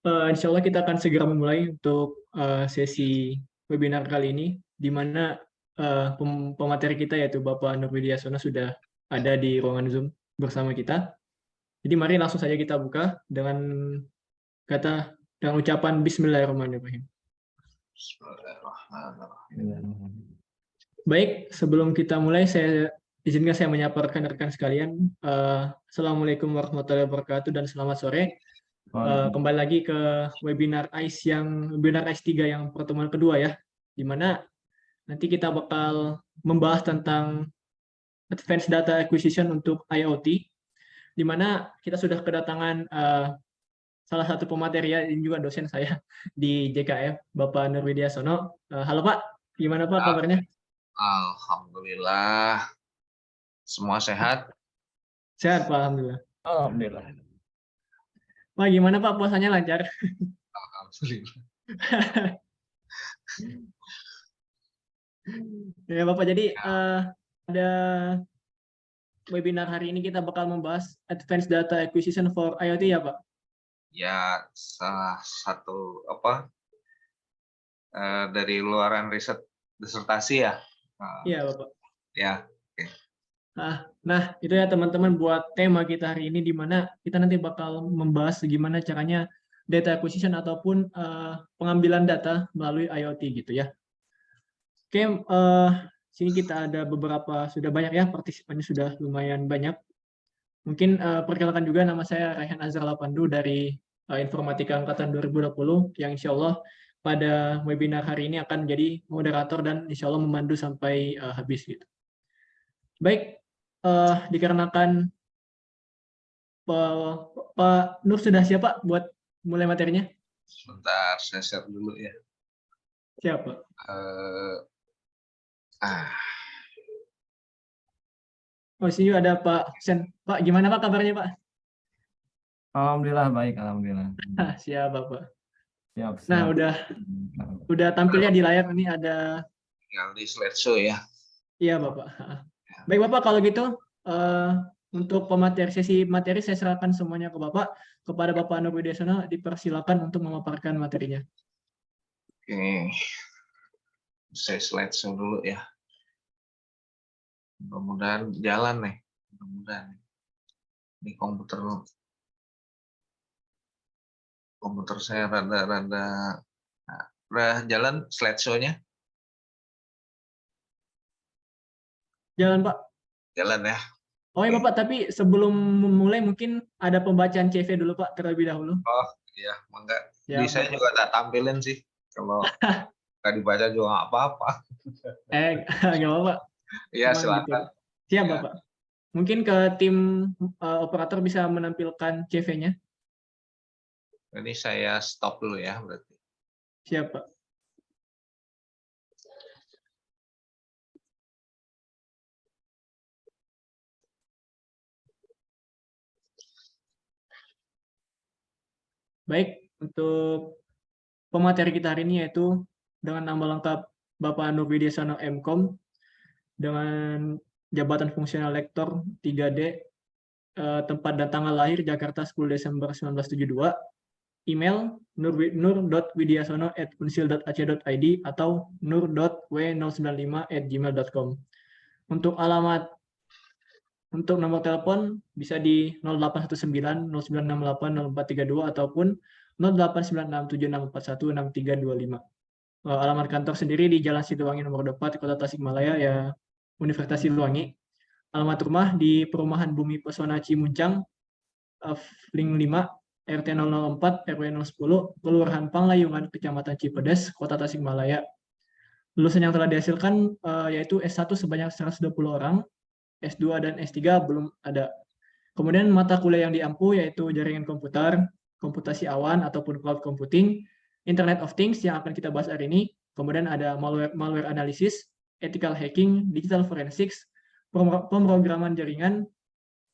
Insya Allah kita akan segera memulai untuk sesi webinar kali ini, di mana pemateri kita yaitu Bapak Nur Widyasono sudah ada di ruangan Zoom bersama kita. Jadi mari langsung saja kita buka dengan ucapan Bismillahirrahmanirrahim. Baik, sebelum kita mulai, izinkan saya menyapa rekan-rekan sekalian. Assalamualaikum warahmatullahi wabarakatuh dan selamat sore. Kembali lagi ke webinar webinar ICE 3 yang pertemuan kedua ya, di mana nanti kita bakal membahas tentang Advanced Data Acquisition untuk IoT, di mana kita sudah kedatangan salah satu pemateri ya, ini juga dosen saya di JKF, Bapak Nur Widyasono. Halo Pak, gimana Pak kabarnya? Alhamdulillah, semua sehat. Sehat Pak, Alhamdulillah. Alhamdulillah. Pak, gimana Pak, puasanya lancar? Alhamdulillah. Ya Bapak, jadi ada webinar hari ini kita bakal membahas Advanced Data Acquisition for IoT ya Pak? Ya, salah satu dari luaran riset disertasi ya. Iya Bapak. Ya. Nah, itu ya teman-teman buat tema kita hari ini, di mana kita nanti bakal membahas gimana caranya data acquisition ataupun pengambilan data melalui IoT gitu ya. Oke, sini kita ada beberapa, sudah banyak ya, partisipannya sudah lumayan banyak. Mungkin perkenalkan juga, nama saya Raihan Azhar Lapandu dari Informatika Angkatan 2020, yang insya Allah pada webinar hari ini akan menjadi moderator dan insya Allah memandu sampai habis gitu. Baik, dikarenakan Pak Nur sudah siap Pak buat mulai materinya? Sebentar, saya share dulu ya. Siap Pak. Oh, sini ada Pak Sen. Pak, gimana Pak kabarnya Pak? Alhamdulillah baik, alhamdulillah. Siap Bapak. Siap. Nah, udah tampilnya di layar ini ada. Tinggal di slideshow ya. Iya Bapak. Baik Bapak, kalau gitu untuk sesi materi saya serahkan semuanya ke Bapak. Kepada Bapak Nur Widyasono dipersilakan untuk memaparkan materinya. Oke, saya slideshow dulu ya. Mudah-mudahan jalan nih. Mudah-mudahan. Ini komputer saya rada udah jalan slideshow-nya. Jalan Pak. Jalan ya. Oh ya Bapak, tapi sebelum memulai mungkin ada pembacaan CV dulu Pak terlebih dahulu. Oh iya, mangga. Ya, Jadi saya juga tak tampilin sih. Kalau nggak dibaca juga nggak apa-apa. Nggak apa-apa. Iya, silakan. Gitu. Siap ya. Bapak. Mungkin ke tim operator bisa menampilkan CV-nya. Ini saya stop dulu ya berarti. Siap Pak. Baik, untuk pemateri kita hari ini yaitu dengan nama lengkap Bapak Nur Widyasono MKom dengan jabatan fungsional lektor 3D, tempat dan tanggal lahir Jakarta 10 Desember 1972, email nur.widyasono@unsil.ac.id atau nur.w095@gmail.com. Untuk nomor telepon bisa di 0819 0968 0432 ataupun 089676416325. Alamat kantor sendiri di Jalan Situwangi nomor 4, Kota Tasikmalaya ya, Universitas Situwangi. Alamat rumah di Perumahan Bumi Pesona Cimuncang, Link 5, RT 004, RW 010, Kelurahan Panglayungan, Kecamatan Cipedes, Kota Tasikmalaya. Lulusan yang telah dihasilkan yaitu S1 sebanyak 120 orang, S2 dan S3 belum ada. Kemudian mata kuliah yang diampu yaitu jaringan komputer, komputasi awan ataupun cloud computing, Internet of Things yang akan kita bahas hari ini, kemudian ada malware analysis, ethical hacking, digital forensics, pemrograman jaringan,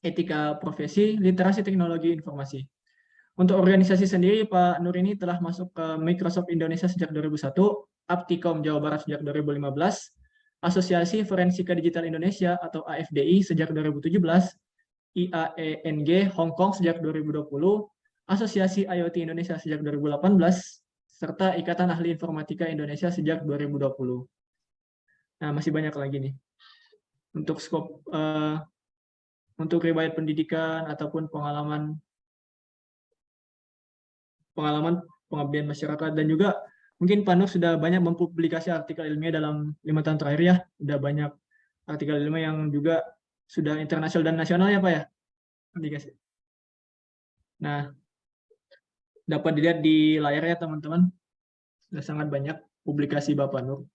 etika profesi, literasi teknologi informasi. Untuk organisasi sendiri, Pak Nur ini telah masuk ke Microsoft Indonesia sejak 2001, Aptikom Jawa Barat sejak 2015, Asosiasi Forensika Digital Indonesia atau AFDI sejak 2017, IAENG Hong Kong sejak 2020, Asosiasi IoT Indonesia sejak 2018, serta Ikatan Ahli Informatika Indonesia sejak 2020. Nah, masih banyak lagi nih. Untuk skop untuk riwayat pendidikan ataupun pengalaman pengabdian masyarakat, dan juga mungkin Pak Nur sudah banyak mempublikasi artikel ilmiah dalam 5 tahun terakhir ya. Sudah banyak artikel ilmiah yang juga sudah internasional dan nasional ya Pak ya. Publikasi. Nah, dapat dilihat di layar ya teman-teman. Sudah sangat banyak publikasi Bapak Nur.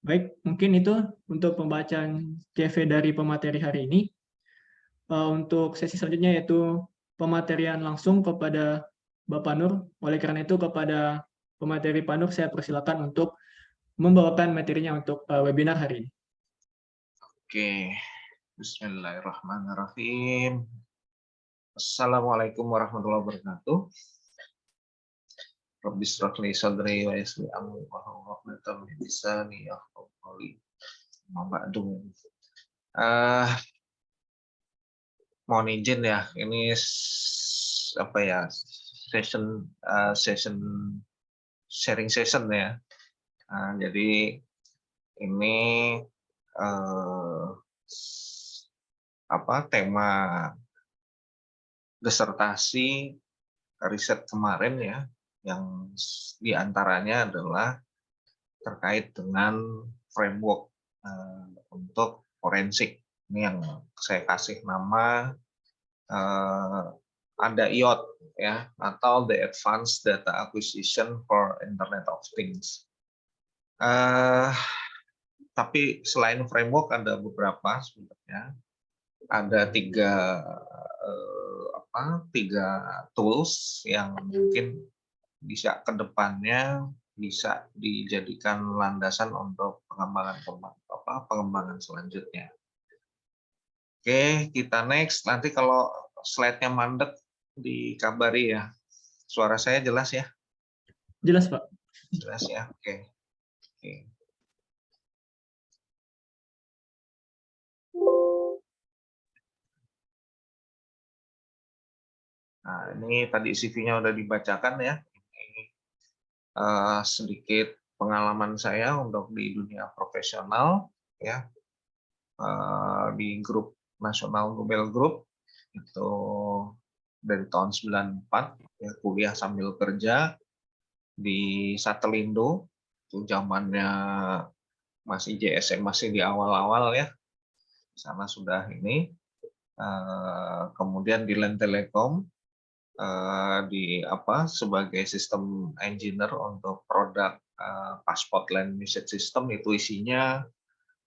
Baik, mungkin itu untuk pembacaan CV dari pemateri hari ini. Untuk sesi selanjutnya yaitu pematerian langsung kepada Bapak Nur. Oleh karena itu kepada pemateri Pak Nur saya persilakan untuk membawakan materinya untuk webinar hari ini. Oke, bismillahirrahmanirrahim. Assalamualaikum warahmatullahi wabarakatuh. Rabbi shrah li sadri wa yassir li amri wahlul 'uqdatam min lisani yafqahu qawli. Amma ba'du. Mohon izin ya, ini apa ya, session sharing session ya. Jadi ini tema disertasi riset kemarin ya, yang diantaranya adalah terkait dengan framework untuk forensik. Ini yang saya kasih nama ada IoT ya, atau the Advanced Data Acquisition for Internet of Things. Tapi selain framework ada beberapa sebenarnya. Ada tiga tools yang mungkin bisa ke depannya bisa dijadikan landasan untuk pengembangan selanjutnya. Oke, kita next. Nanti kalau slide-nya mandek dikabari ya. Suara saya jelas ya? Jelas, Pak. Jelas ya, oke. Nah, ini tadi CV-nya udah dibacakan ya. Ini sedikit pengalaman saya untuk di dunia profesional ya. Di grup Nasional Nobel Group itu dari tahun 94 ya, kuliah sambil kerja di Satelindo, itu zamannya masih JSM, masih di awal-awal ya. Di sana sudah ini. Kemudian di LAN Telekom sebagai sistem engineer untuk produk Passport LAN Message System. Itu isinya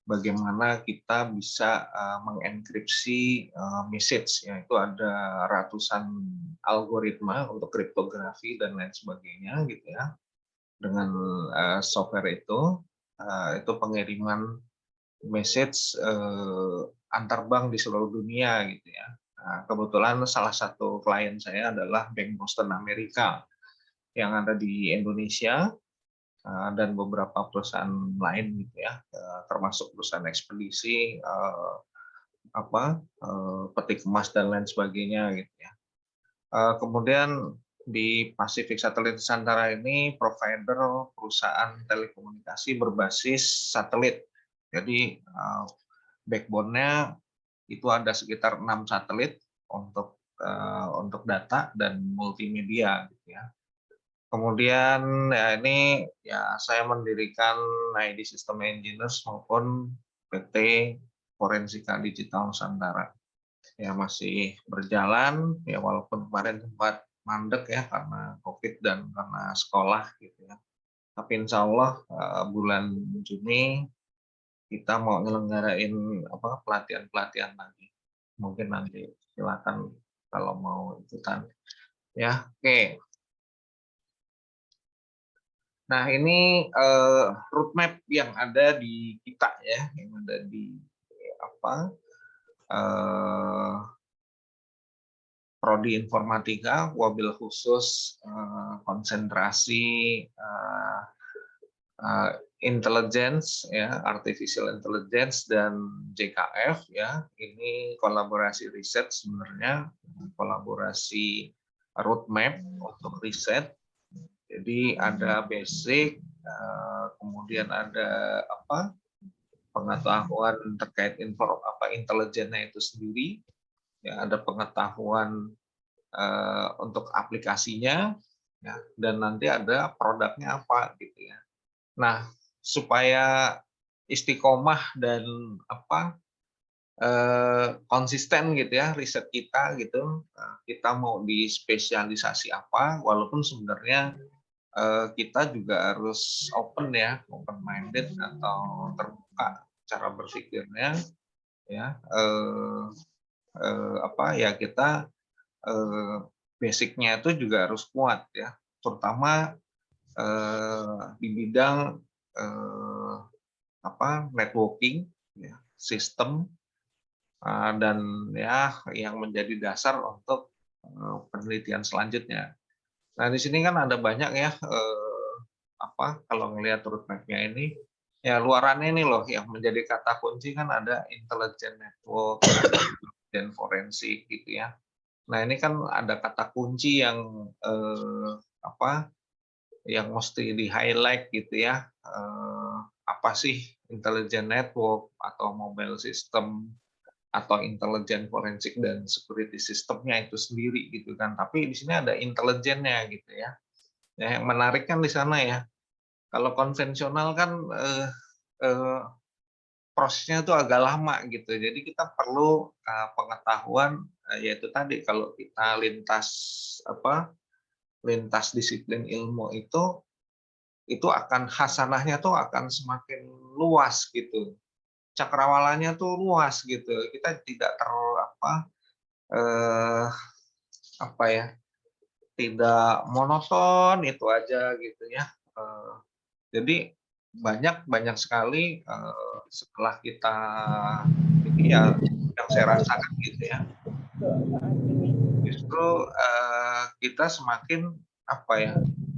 bagaimana kita bisa mengenkripsi message, ya, itu ada ratusan algoritma untuk kriptografi dan lain sebagainya gitu ya. Dengan software itu pengiriman message antar bank di seluruh dunia gitu ya. Nah, kebetulan salah satu klien saya adalah Bank Boston Amerika yang ada di Indonesia, dan beberapa perusahaan lain gitu ya, termasuk perusahaan ekspedisi, peti kemas dan lain sebagainya gitu ya. Kemudian di Pacific Satellite Nusantara ini provider perusahaan telekomunikasi berbasis satelit. Jadi backbone-nya itu ada sekitar 6 satelit untuk data dan multimedia gitu ya. Kemudian ya ini ya saya mendirikan ID System Engineers maupun PT Forensika Digital Nusantara. Ya masih berjalan ya, walaupun kemarin sempat mandek ya karena Covid dan karena sekolah gitu ya. Tapi insya Allah bulan Juni kita mau nyelenggarain pelatihan-pelatihan lagi. Mungkin nanti silakan kalau mau ikutan. Ya, oke. Nah, ini roadmap yang ada di kita ya, yang ada di Prodi Informatika, wabil khusus konsentrasi intelligence ya, artificial intelligence dan JKF ya. Ini kolaborasi riset sebenarnya, kolaborasi roadmap untuk riset. Jadi ada basic, kemudian ada pengetahuan terkait intelijennya itu sendiri, ya ada pengetahuan untuk aplikasinya, ya, dan nanti ada produknya apa gitu ya. Nah, supaya istiqomah dan konsisten gitu ya riset kita gitu, kita mau di spesialisasi apa, walaupun sebenarnya kita juga harus open ya, open minded atau terbuka cara berpikirnya ya. Ya kita basicnya itu juga harus kuat ya, terutama di bidang networking ya, sistem, dan ya yang menjadi dasar untuk penelitian selanjutnya. Nah, di sini kan ada banyak ya, kalau ngelihat roadmap-nya ini, ya luarannya ini loh yang menjadi kata kunci kan ada intelligent network, dan forensik gitu ya. Nah, ini kan ada kata kunci yang yang mesti di-highlight gitu ya. Apa sih intelligent network atau mobile system atau intelligent forensik dan security sistemnya itu sendiri gitu kan. Tapi di sini ada intelijennya gitu ya. Ya, yang menarik kan di sana ya. Kalau konvensional kan prosesnya itu agak lama gitu. Jadi kita perlu pengetahuan, yaitu tadi kalau kita lintas disiplin ilmu itu akan hasanahnya tuh akan semakin luas gitu. Cakrawalannya tuh luas gitu. Kita tidak tidak monoton itu aja gitu ya. Jadi banyak sekali setelah kita ini ya yang saya rasakan gitu ya. Justru kita semakin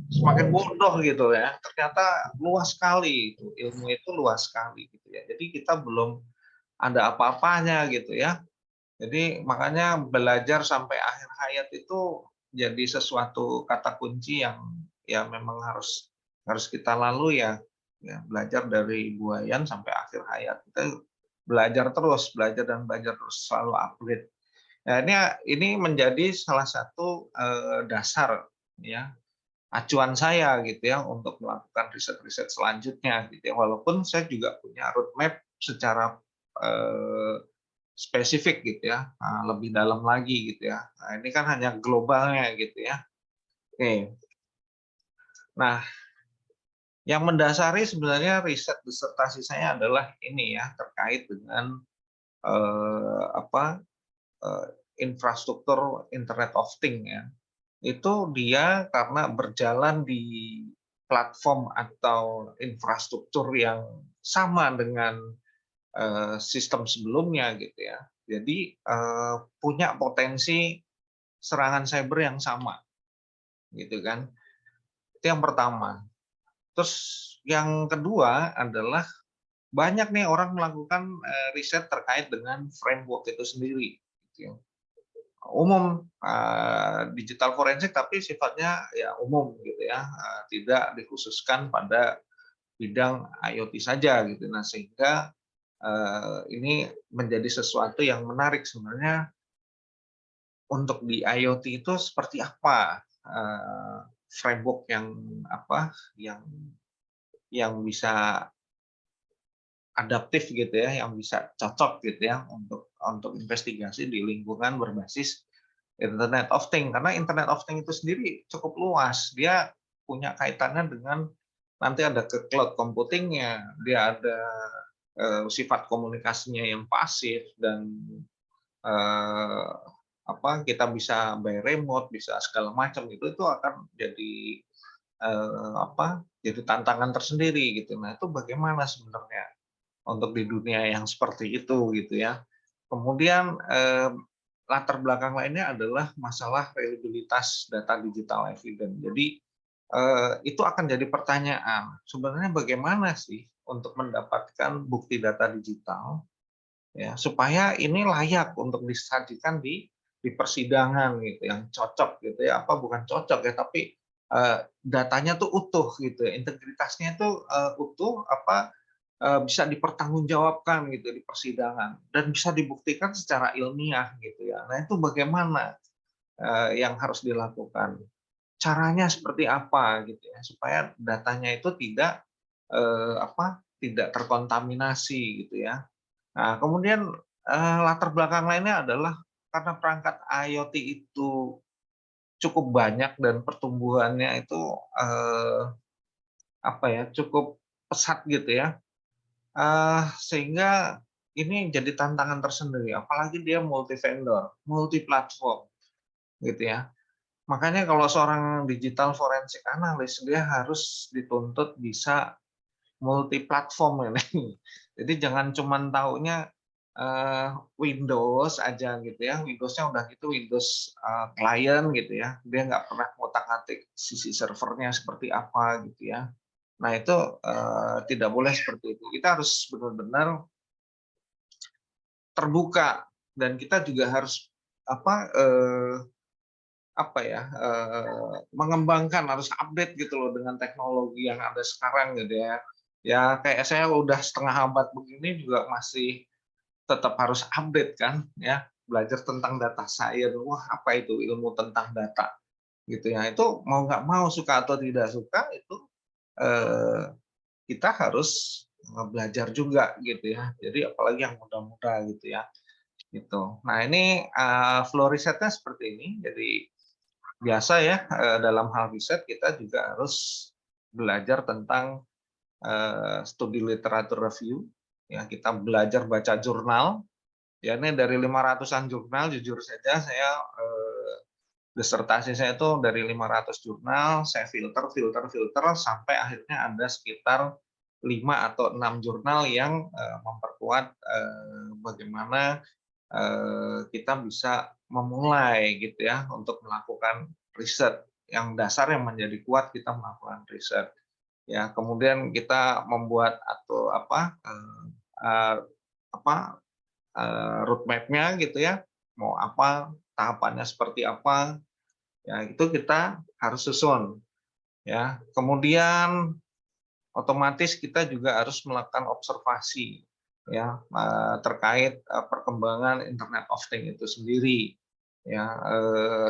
semakin bodoh gitu ya. Ternyata luas sekali itu, ilmu itu luas sekali gitu ya. Jadi kita belum ada apa-apanya gitu ya. Jadi makanya belajar sampai akhir hayat itu jadi sesuatu kata kunci yang ya memang harus kita lalui ya. Ya, belajar dari buayan sampai akhir hayat. Kita belajar terus, belajar dan belajar terus, selalu upgrade. Nah, ini menjadi salah satu dasar ya, acuan saya gitu ya untuk melakukan riset-riset selanjutnya gitu ya. Walaupun saya juga punya roadmap secara spesifik gitu ya, lebih dalam lagi gitu ya. Nah, ini kan hanya globalnya gitu ya. Oke. Nah, yang mendasari sebenarnya riset disertasi saya adalah ini ya, terkait dengan infrastruktur Internet of Things ya. Itu dia karena berjalan di platform atau infrastruktur yang sama dengan sistem sebelumnya gitu ya. Jadi punya potensi serangan cyber yang sama, gitu kan. Itu yang pertama. Terus yang kedua adalah banyak nih orang melakukan riset terkait dengan framework itu sendiri. Gitu ya. Umum digital forensik tapi sifatnya ya umum gitu ya, tidak dikhususkan pada bidang IoT saja gitu. Nah, sehingga ini menjadi sesuatu yang menarik sebenarnya untuk di IoT itu seperti apa framework yang bisa adaptif gitu ya, yang bisa cocok gitu ya untuk investigasi di lingkungan berbasis Internet of Things. Karena Internet of Things itu sendiri cukup luas. Dia punya kaitannya dengan nanti ada ke cloud computing-nya, dia ada sifat komunikasinya yang pasif dan kita bisa by remote, bisa segala macam itu akan jadi jadi tantangan tersendiri gitu. Nah, itu bagaimana sebenarnya untuk di dunia yang seperti itu gitu ya. Kemudian latar belakang lainnya adalah masalah reliabilitas data digital evidence. Jadi itu akan jadi pertanyaan. Sebenarnya bagaimana sih untuk mendapatkan bukti data digital ya supaya ini layak untuk disajikan di persidangan gitu yang cocok gitu ya, apa bukan cocok ya, tapi datanya tuh utuh gitu ya, integritasnya itu utuh, apa bisa dipertanggungjawabkan gitu di persidangan dan bisa dibuktikan secara ilmiah gitu ya. Nah, itu bagaimana yang harus dilakukan? Caranya seperti apa gitu ya supaya datanya itu tidak tidak terkontaminasi gitu ya. Nah, kemudian latar belakang lainnya adalah karena perangkat IoT itu cukup banyak dan pertumbuhannya itu cukup pesat gitu ya. Sehingga ini jadi tantangan tersendiri, apalagi dia multi vendor, multi platform gitu ya. Makanya kalau seorang digital forensik analis dia harus dituntut bisa multi platform ini. Jadi jangan cuman taunya Windows aja gitu ya, Windows-nya udah gitu Windows client gitu ya, dia nggak pernah ngotak-ngatik sisi servernya seperti apa gitu ya. Nah itu tidak boleh seperti itu. Kita harus benar-benar terbuka dan kita juga harus mengembangkan, harus update gitu loh dengan teknologi yang ada sekarang gitu ya. Ya kayak saya udah setengah abad begini juga masih tetap harus update kan ya, belajar tentang data science. Wah, apa itu ilmu tentang data gitu ya. Itu mau nggak mau, suka atau tidak suka itu eh, kita harus belajar juga gitu ya. Jadi apalagi yang muda-muda gitu ya. Gitu. Nah, ini flow risetnya seperti ini. Jadi biasa ya dalam hal riset kita juga harus belajar tentang studi literatur review ya, kita belajar baca jurnal ya. Ini dari 500-an jurnal, jujur saja saya disertasi saya itu dari 500 jurnal, saya filter sampai akhirnya ada sekitar 5 atau 6 jurnal yang memperkuat bagaimana kita bisa memulai gitu ya untuk melakukan riset yang dasar yang menjadi kuat kita melakukan riset ya. Kemudian kita membuat atau roadmap-nya gitu ya, mau apa, tahapannya seperti apa ya, itu kita harus susun ya. Kemudian otomatis kita juga harus melakukan observasi ya terkait perkembangan Internet of Things itu sendiri ya,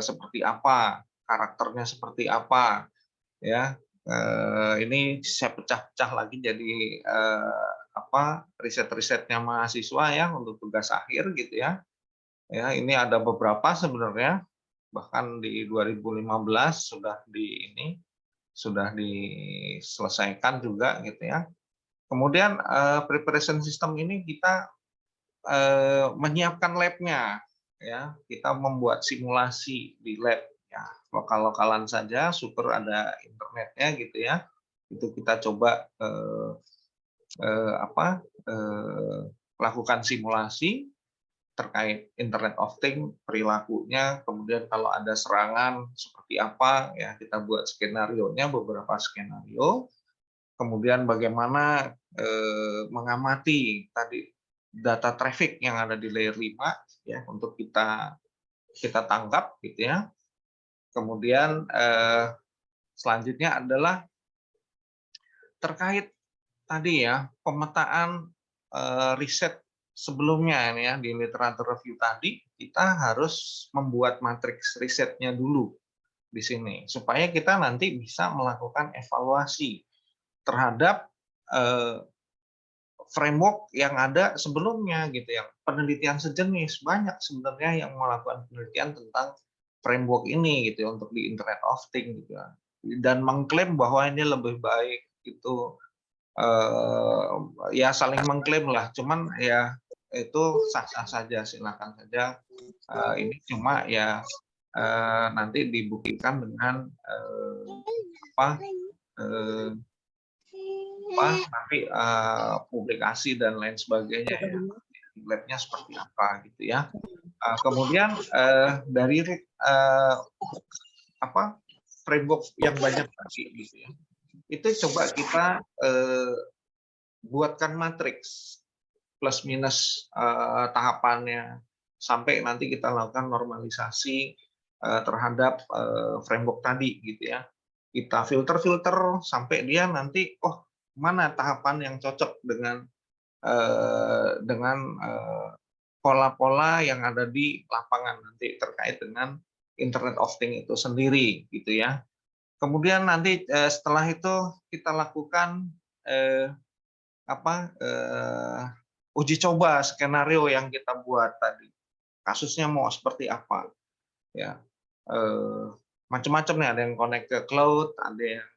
seperti apa, karakternya seperti apa ya. Ini saya pecah-pecah lagi jadi riset-risetnya mahasiswa ya untuk tugas akhir gitu ya. Ya, ini ada beberapa sebenarnya, bahkan di 2015 sudah diselesaikan juga gitu ya. Kemudian preparation system ini kita menyiapkan lab-nya ya, kita membuat simulasi di lab ya, lokal-lokalan saja, syukur ada internetnya gitu ya. Itu kita coba lakukan simulasi terkait Internet of Things, perilakunya, kemudian kalau ada serangan seperti apa ya, kita buat skenarionya, beberapa skenario. Kemudian bagaimana mengamati tadi data traffic yang ada di layer 5 ya, untuk kita tangkap gitu ya. Kemudian selanjutnya adalah terkait tadi ya, pemetaan riset sebelumnya ini ya, di literatur review tadi kita harus membuat matriks risetnya dulu di sini supaya kita nanti bisa melakukan evaluasi terhadap framework yang ada sebelumnya gitu ya. Penelitian sejenis banyak sebenarnya yang melakukan penelitian tentang framework ini gitu ya, untuk di Internet of Things gitu ya. Dan mengklaim bahwa ini lebih baik itu ya saling mengklaim lah, cuman ya itu sah-sah saja, silakan saja. Ini cuma ya nanti dibuktikan dengan nanti publikasi dan lain sebagainya ya, labnya seperti apa gitu ya. Kemudian dari framework yang banyak tadi gitu ya. Itu coba kita buatkan matriks plus minus tahapannya sampai nanti kita lakukan normalisasi terhadap framework tadi gitu ya. Kita filter sampai dia nanti mana tahapan yang cocok dengan pola-pola yang ada di lapangan nanti terkait dengan Internet of Things itu sendiri gitu ya. Kemudian nanti setelah itu kita lakukan uji coba skenario yang kita buat tadi. Kasusnya mau seperti apa? Ya, macam-macam nih. Ada yang connect ke cloud, ada yang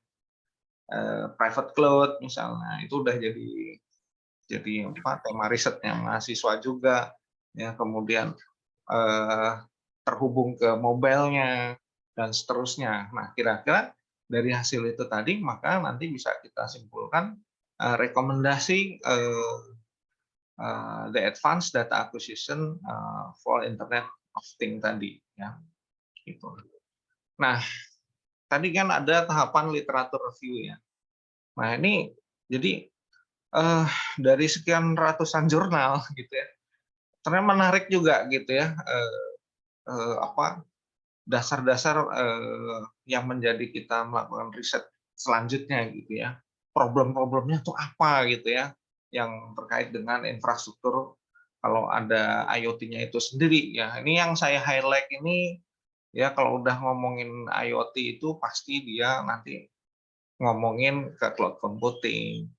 private cloud misalnya. Itu udah jadi tema risetnya mahasiswa juga. Ya, kemudian terhubung ke mobilenya dan seterusnya. Nah, kira-kira dari hasil itu tadi maka nanti bisa kita simpulkan rekomendasi the advanced data acquisition for Internet of Things tadi ya. Gitu. Nah, tadi kan ada tahapan literatur review ya. Nah, ini jadi dari sekian ratusan jurnal gitu ya. Ternyata menarik juga gitu ya. Dasar-dasar yang menjadi kita melakukan riset selanjutnya gitu ya. Problem-problemnya tuh apa gitu ya, yang terkait dengan infrastruktur kalau ada IoT-nya itu sendiri ya. Ini yang saya highlight ini ya, kalau udah ngomongin IoT itu pasti dia nanti ngomongin ke cloud computing,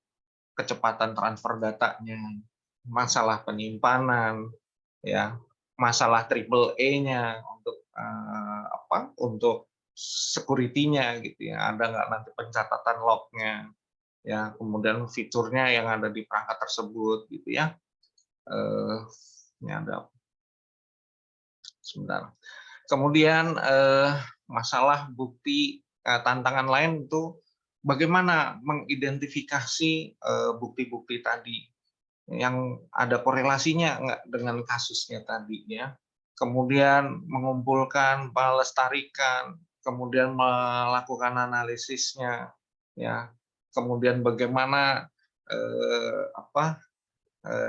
kecepatan transfer datanya, masalah penyimpanan ya, masalah triple A-nya untuk security-nya gitu ya, ada nggak nanti pencatatan log-nya ya, kemudian fiturnya yang ada di perangkat tersebut gitu ya. Ini ada sebentar. Kemudian masalah bukti, tantangan lain itu bagaimana mengidentifikasi bukti-bukti tadi yang ada korelasinya nggak dengan kasusnya tadi ya. Kemudian mengumpulkan, melestarikan, kemudian melakukan analisisnya, ya. Kemudian bagaimana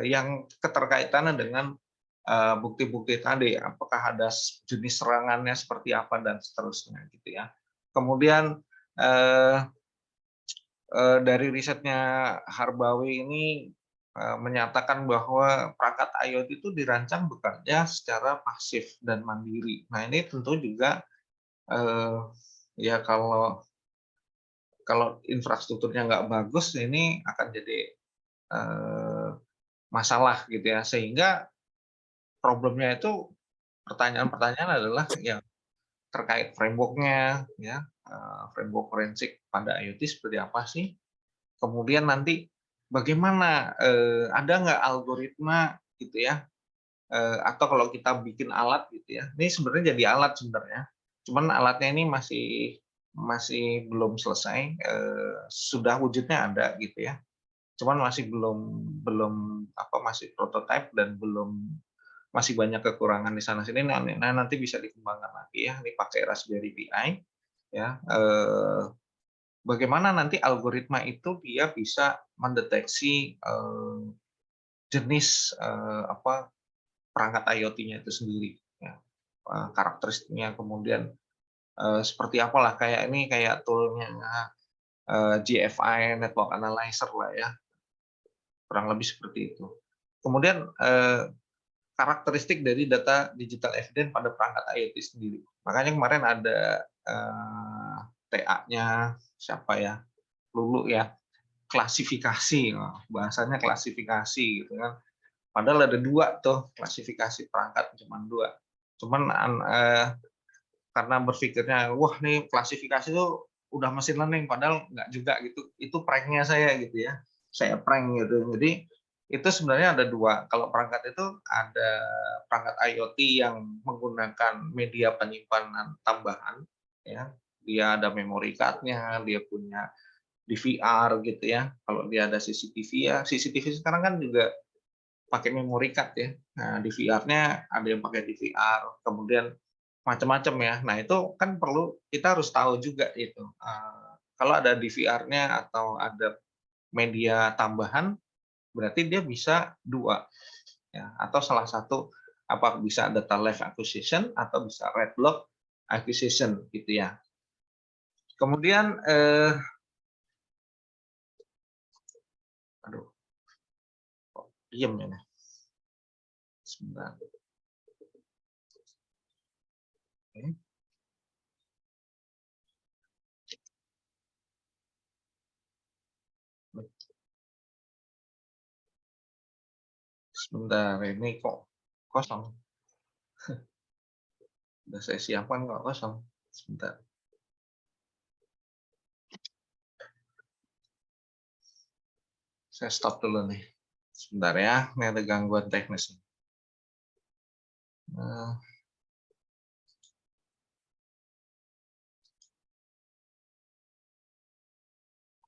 yang keterkaitannya dengan bukti-bukti tadi, apakah ada jenis serangannya seperti apa dan seterusnya, gitu ya. Kemudian dari risetnya Harbawi ini menyatakan bahwa perangkat IoT itu dirancang bekerja secara pasif dan mandiri. Nah, ini tentu juga ya kalau infrastrukturnya nggak bagus, ini akan jadi masalah gitu ya. Sehingga problemnya itu, pertanyaan-pertanyaan adalah yang terkait framework-nya, ya, framework forensik pada IoT seperti apa sih? Kemudian nanti bagaimana, ada nggak algoritma gitu ya, atau kalau kita bikin alat gitu ya, ini sebenarnya jadi alat sebenarnya, cuman alatnya ini masih belum selesai, sudah wujudnya ada gitu ya, cuman masih masih prototype dan masih banyak kekurangan di sana sini. Nah, nanti bisa dikembangkan lagi ya, ini pakai Raspberry Pi ya. Bagaimana nanti algoritma itu dia bisa mendeteksi jenis perangkat IoT-nya itu sendiri, ya. Karakteristiknya, kemudian seperti apalah, kayak tool-nya GFI Network Analyzer lah ya, kurang lebih seperti itu. Kemudian karakteristik dari data digital evidence pada perangkat IoT sendiri. Makanya kemarin ada TA-nya siapa ya, Lulu ya, klasifikasi, bahasanya klasifikasi gitu kan. Padahal ada 2 tuh klasifikasi perangkat, cuma 2. Cuman karena berpikirnya, wah nih klasifikasi tuh udah mesin learning, padahal nggak juga gitu. Itu pranknya saya gitu ya. Saya prank gitu. Jadi itu sebenarnya ada 2. Kalau perangkat itu ada perangkat IoT yang menggunakan media penyimpanan tambahan ya. Dia ada memory card-nya, dia punya DVR gitu ya. Kalau dia ada CCTV ya, CCTV sekarang kan juga pakai memory card ya. Nah, DVR-nya ada yang pakai DVR, kemudian macam-macam ya. Nah, itu kan perlu kita harus tahu juga itu. Kalau ada DVR-nya atau ada media tambahan, berarti dia bisa dua, ya, atau salah satu, apa bisa data live acquisition atau bisa read block acquisition gitu ya. Kemudian aduh, kok diem ini. Sebentar. Oke. Sebentar, ini kok kosong. Udah saya siapkan kok kosong. Sebentar. Saya stop dulu nih. Sebentar ya, ini ada gangguan teknis.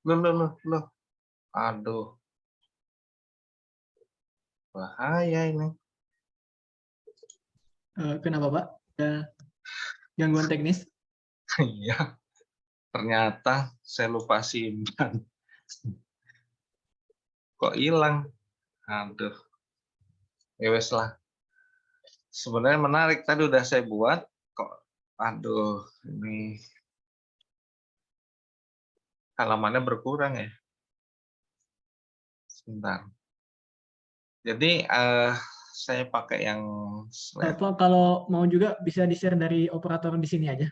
Loh. Aduh, bahaya ini. Kenapa Pak? Ada gangguan teknis? Iya, ternyata saya lupa simpan. Kok hilang? Aduh, ya wes lah. Sebenarnya menarik, tadi udah saya buat, kok aduh, ini halamannya berkurang ya. Sebentar. Jadi saya pakai yang slide. Pak, kalau mau juga bisa di-share dari operator di sini aja.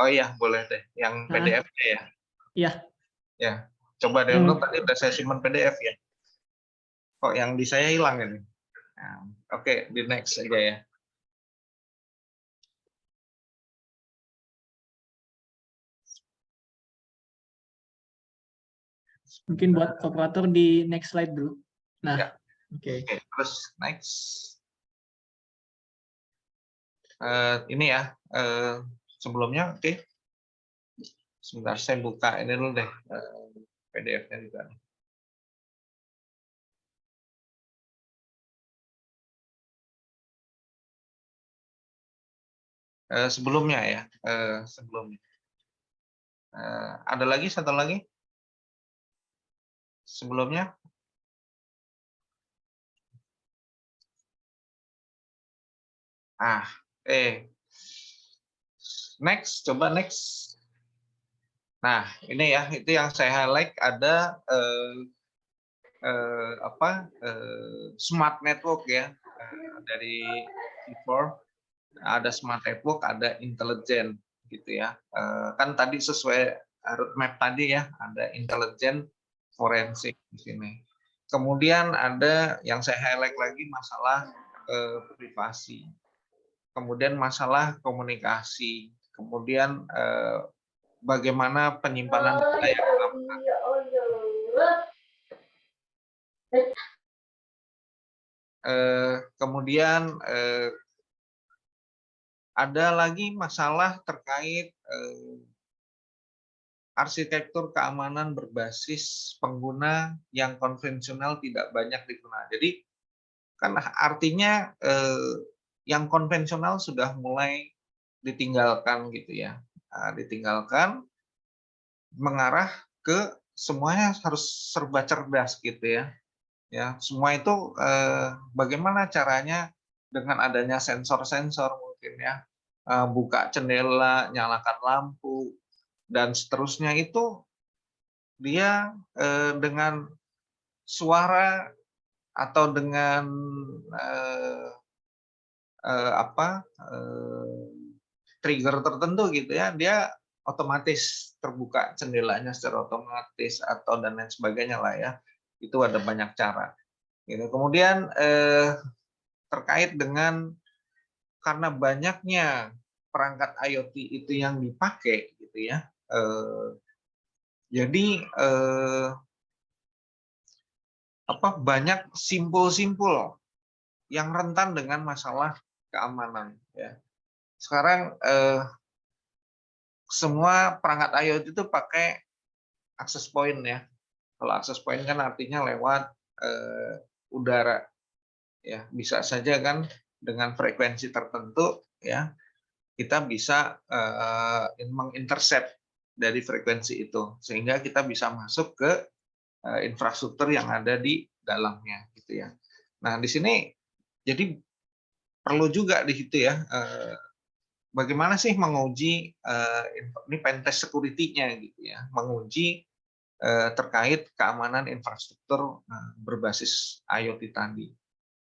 Oh iya, boleh deh. Yang PDF-nya ya. Iya. Ya, coba deh. Untuk tadi udah saya simpan PDF ya. Kok yang di saya hilang ini? Nah, oke, di next aja ya. Mungkin buat operator di next slide dulu. Nah, Ya. oke. Terus next. Ini ya, sebelumnya oke. Sebentar saya buka ini dulu deh, PDF-nya juga. Sebelumnya ya, sebelumnya. Ada lagi, satu lagi? Sebelumnya? Next, coba next. Nah, ini ya, itu yang saya highlight ada smart network ya, dari C4. Ada smart network, ada intelligent gitu ya. Kan tadi sesuai roadmap tadi ya, ada intelligent forensik di sini. Kemudian ada yang saya highlight lagi masalah privasi. Kemudian masalah komunikasi. Kemudian bagaimana penyimpanan data yang aman. Kemudian ada lagi masalah terkait arsitektur keamanan berbasis pengguna yang konvensional tidak banyak digunakan. Jadi kan artinya yang konvensional sudah mulai ditinggalkan gitu ya, ditinggalkan mengarah ke semuanya harus serba cerdas gitu ya. Ya, semua itu bagaimana caranya dengan adanya sensor-sensor mungkin ya, buka jendela, nyalakan lampu, dan seterusnya itu dia dengan suara atau dengan trigger tertentu gitu ya, dia otomatis terbuka jendelanya secara otomatis atau dan lain sebagainya lah ya. Itu ada banyak cara. Gitu. Kemudian terkait dengan karena banyaknya perangkat IoT itu yang dipakai gitu ya. Jadi banyak simpul-simpul yang rentan dengan masalah keamanan ya. Sekarang semua perangkat IoT itu pakai access point ya. Kalau access point kan artinya lewat udara ya, bisa saja kan dengan frekuensi tertentu ya, kita bisa mengintercept dari frekuensi itu, sehingga kita bisa masuk ke infrastruktur yang ada di dalamnya, gitu ya. Nah, di sini jadi perlu juga di situ ya, bagaimana sih menguji ini pentest security-nya gitu ya, menguji terkait keamanan infrastruktur berbasis IoT tadi.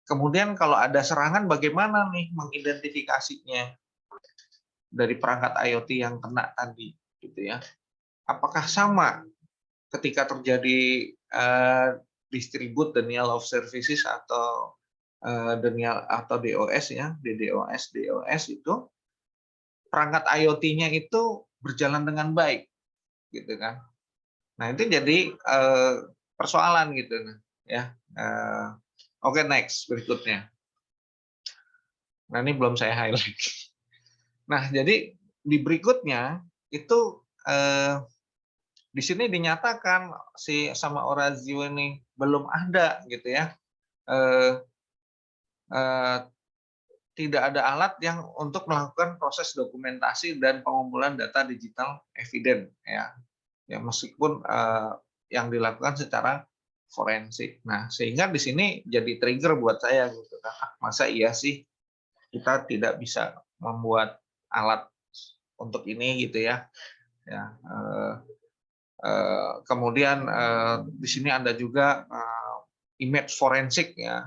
Kemudian kalau ada serangan, bagaimana nih mengidentifikasinya dari perangkat IoT yang kena tadi, gitu ya? Apakah sama ketika terjadi distribute denial of services atau denial atau DOS ya, DDoS itu perangkat IoT-nya itu berjalan dengan baik, gitu kan? Nah itu jadi persoalan gitu, ya. Oke, next berikutnya. Nah ini belum saya highlight. Nah jadi di berikutnya itu di sini dinyatakan si sama Orazio ini belum ada gitu ya. Tidak ada alat yang untuk melakukan proses dokumentasi dan pengumpulan data digital evidence ya. Ya meskipun yang dilakukan secara forensik. Nah, sehingga di sini jadi trigger buat saya gitu kan. Masa iya sih kita tidak bisa membuat alat untuk ini gitu ya. Ya, kemudian di sini ada juga image forensik ya,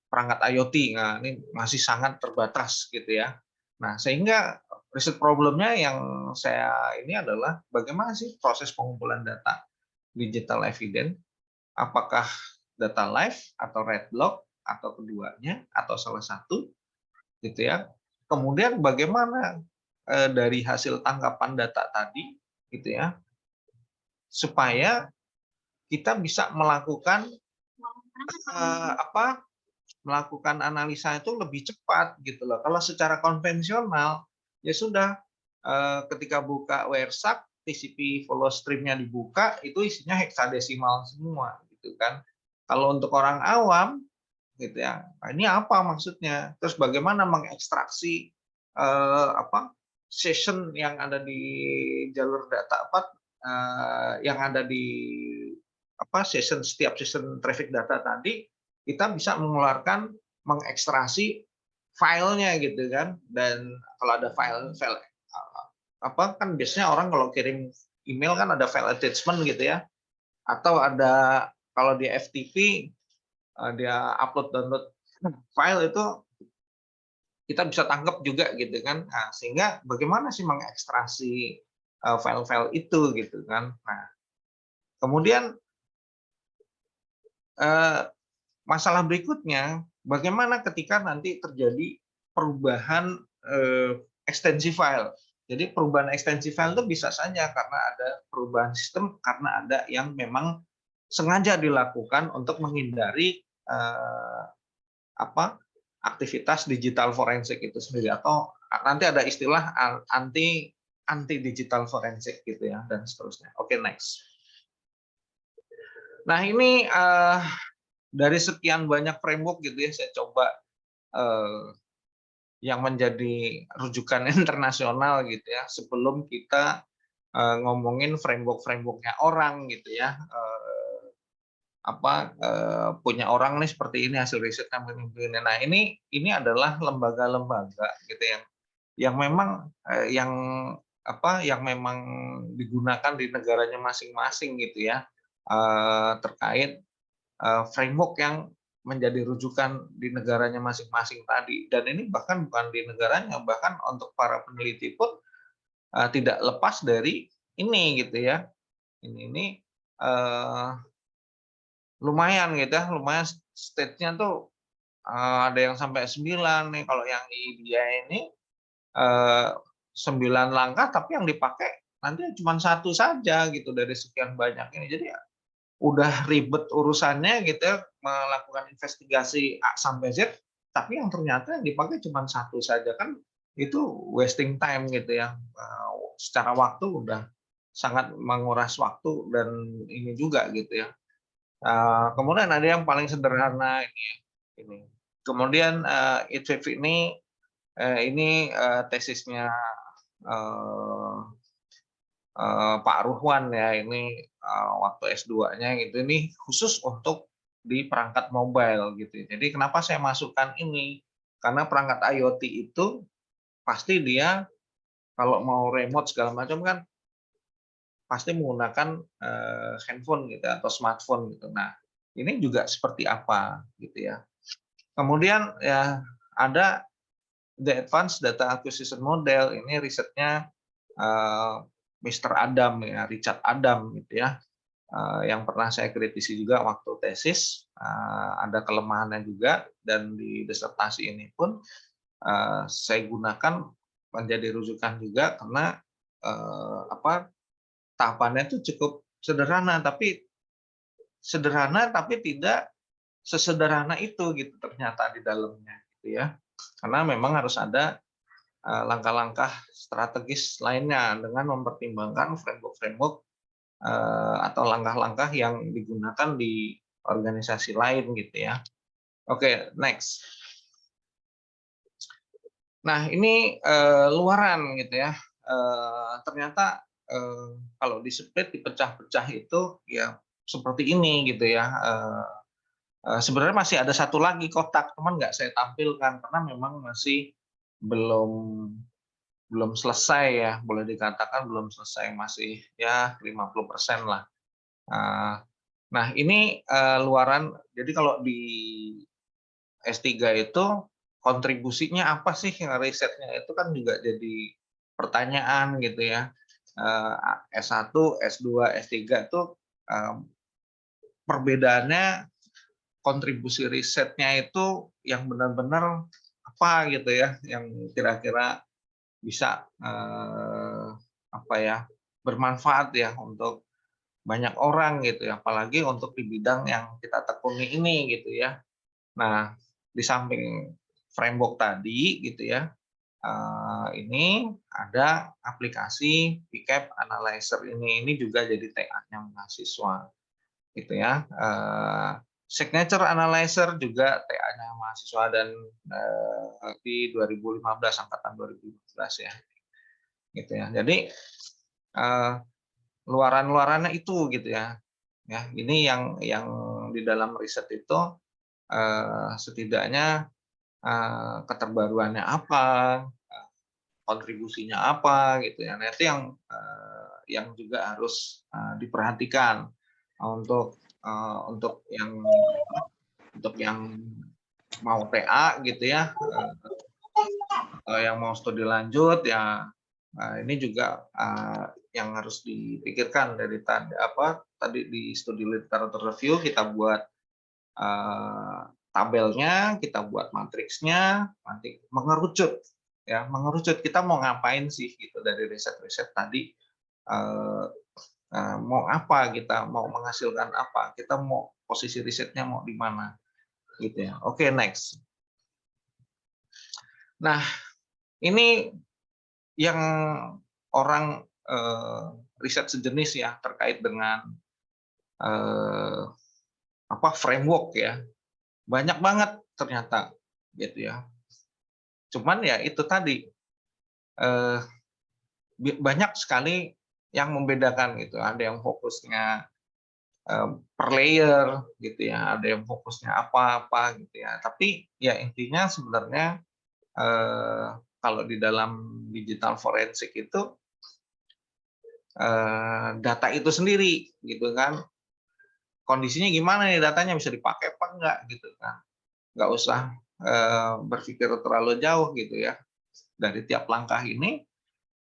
perangkat IoT. Nah, ini masih sangat terbatas gitu ya. Nah, sehingga riset problemnya yang saya ini adalah bagaimana sih proses pengumpulan data digital evidence, apakah data live atau red block atau keduanya atau salah satu gitu ya. Kemudian bagaimana dari hasil tangkapan data tadi gitu ya, supaya kita bisa melakukan melakukan analisa itu lebih cepat gitu loh. Kalau secara konvensional ya sudah ketika buka WireShark, TCP follow stream-nya dibuka itu isinya heksadesimal semua gitu kan. Kalau untuk orang awam gitu ya, nah ini apa maksudnya? Terus bagaimana mengekstraksi session yang ada di jalur data yang ada di setiap session traffic data tadi, kita bisa mengeluarkan mengekstraksi filenya gitu kan. Dan kalau ada file kan biasanya orang kalau kirim email kan ada file attachment gitu ya, atau ada kalau di FTP dia upload download file itu kita bisa tangkap juga gitu kan. Nah, sehingga bagaimana sih mengekstraksi file-file itu gitu kan. Nah, kemudian masalah berikutnya, bagaimana ketika nanti terjadi perubahan ekstensi file. Jadi perubahan ekstensi file itu bisa saja karena ada perubahan sistem, karena ada yang memang sengaja dilakukan untuk menghindari aktivitas digital forensik itu sendiri, atau nanti ada istilah anti digital forensik gitu ya, dan seterusnya. Oke, next. Nah ini dari sekian banyak framework gitu ya, saya coba yang menjadi rujukan internasional gitu ya, sebelum kita ngomongin framework-frameworknya orang gitu ya. Punya orang nih seperti ini hasil risetnya begini. Nah ini adalah lembaga-lembaga gitu yang memang yang memang digunakan di negaranya masing-masing gitu ya, terkait framework yang menjadi rujukan di negaranya masing-masing tadi. Dan ini bahkan bukan di negaranya, bahkan untuk para peneliti pun tidak lepas dari ini gitu ya. Ini lumayan gitu ya, lumayan stage-nya tuh ada yang sampai 9 nih. Kalau yang India ini 9 langkah, tapi yang dipakai nanti cuma satu saja gitu dari sekian banyak ini. Jadi ya udah ribet urusannya gitu ya, melakukan investigasi A sampai Z, tapi yang ternyata yang dipakai cuma satu saja, kan itu wasting time gitu ya. Secara waktu udah sangat menguras waktu dan ini juga gitu ya. Kemudian ada yang paling sederhana ini. Kemudian ITV ini Ini tesisnya eh, Pak Ruhwan ya, ini waktu S2-nya gitu, ini khusus untuk di perangkat mobile gitu. Jadi kenapa saya masukkan ini? Karena perangkat IoT itu pasti dia kalau mau remote segala macam kan pasti menggunakan handphone gitu atau smartphone gitu. Nah, ini juga seperti apa gitu ya. Kemudian ya ada the Advanced Data Acquisition Model, ini risetnya Mr. Adam ya, Richard Adam gitu ya. Yang pernah saya kritisi juga waktu tesis, ada kelemahannya juga, dan di disertasi ini pun saya gunakan menjadi rujukan juga karena tahapannya itu cukup sederhana, tapi tidak sesederhana itu gitu ternyata di dalamnya gitu ya. Karena memang harus ada langkah-langkah strategis lainnya dengan mempertimbangkan framework-framework atau langkah-langkah yang digunakan di organisasi lain gitu ya. Oke, next. Nah, ini luaran gitu ya. Ternyata kalau di split, dipecah-pecah itu ya seperti ini gitu ya. Sebenarnya masih ada satu lagi kotak, cuman nggak saya tampilkan karena memang masih belum selesai ya, boleh dikatakan belum selesai, masih ya 50% lah. Nah, ini luaran. Jadi kalau di S3 itu kontribusinya apa sih, risetnya itu kan juga jadi pertanyaan gitu ya. S1, S2, S3 itu perbedaannya kontribusi risetnya itu yang benar-benar apa gitu ya, yang kira-kira bisa bermanfaat ya untuk banyak orang gitu ya, apalagi untuk di bidang yang kita tekuni ini gitu ya. Nah, di samping framework tadi gitu ya, ini ada aplikasi PCAP Analyzer ini juga jadi TA-nya mahasiswa gitu ya. Signature Analyzer juga TA-nya mahasiswa, dan di 2015, angkatan 2015 ya. Gitu ya. Jadi luaran-luarannya itu gitu ya. Ya, ini yang di dalam riset itu setidaknya keterbaruannya apa, kontribusinya apa gitu ya. Nah, itu yang juga harus diperhatikan untuk yang mau TA gitu ya, atau yang mau studi lanjut ya. Ini juga yang harus dipikirkan dari tadi di studi literatur review, kita buat tabelnya, kita buat matriksnya, nanti mengerucut ya, kita mau ngapain sih gitu dari riset-riset tadi, mau apa, kita mau menghasilkan apa, kita mau posisi risetnya mau di mana gitu ya. Oke, next. Nah, ini yang orang riset sejenis ya terkait dengan framework ya, banyak banget ternyata gitu ya. Cuman ya itu tadi banyak sekali yang membedakan gitu. Ada yang fokusnya per layer gitu ya, ada yang fokusnya apa-apa gitu ya. Tapi ya intinya sebenarnya kalau di dalam digital forensik itu data itu sendiri gitu kan, kondisinya gimana nih, datanya bisa dipakai apa enggak gitu kan. Nggak usah berpikir terlalu jauh gitu ya. Dari tiap langkah ini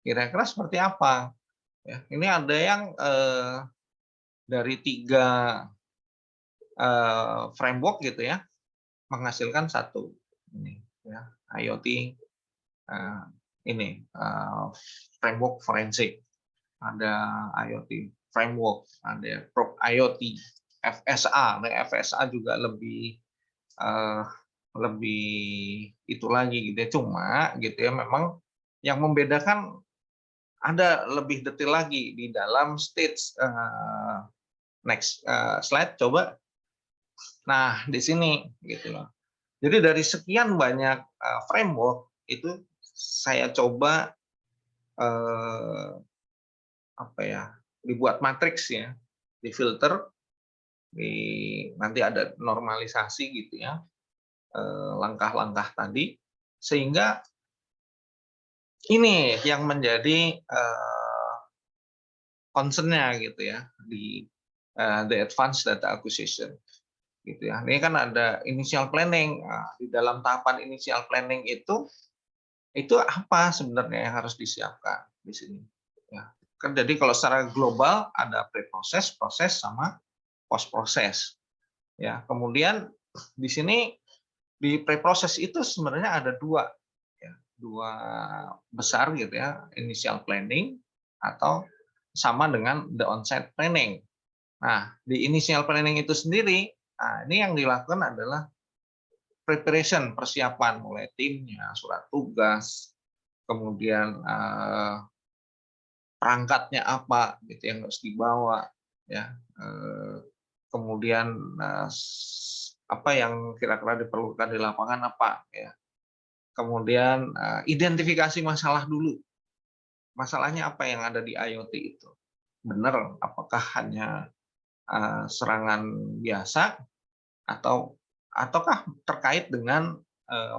kira-kira seperti apa ya. Ini ada yang dari 3 framework gitu ya, menghasilkan satu ini ya, IoT framework forensik. Ada IoT framework, ada Probe IoT, FSA. Nah, FSA juga lebih itu lagi gitu ya. Cuma gitu ya, memang yang membedakan ada lebih detail lagi di dalam stage. Next slide coba. Nah, di sini gitu loh. Jadi dari sekian banyak framework itu saya coba dibuat matriks ya, difilter, nanti ada normalisasi gitu ya, langkah-langkah tadi, sehingga ini yang menjadi concern-nya gitu ya di the advanced data acquisition gitu ya. Ini kan ada initial planning. Nah, di dalam tahapan initial planning itu apa sebenarnya yang harus disiapkan di sini ya. Kan jadi kalau secara global ada pre-proses, proses sama post proses. Ya, kemudian di sini di pre-proses itu sebenarnya ada dua besar gitu ya, initial planning atau sama dengan the on-site planning. Nah, di initial planning itu sendiri, nah ini yang dilakukan adalah preparation, persiapan mulai timnya, surat tugas, kemudian perangkatnya apa gitu yang harus dibawa ya. Kemudian apa yang kira-kira diperlukan di lapangan apa ya. Kemudian identifikasi masalah dulu. Masalahnya apa yang ada di IoT itu? Benar, apakah hanya serangan biasa ataukah terkait dengan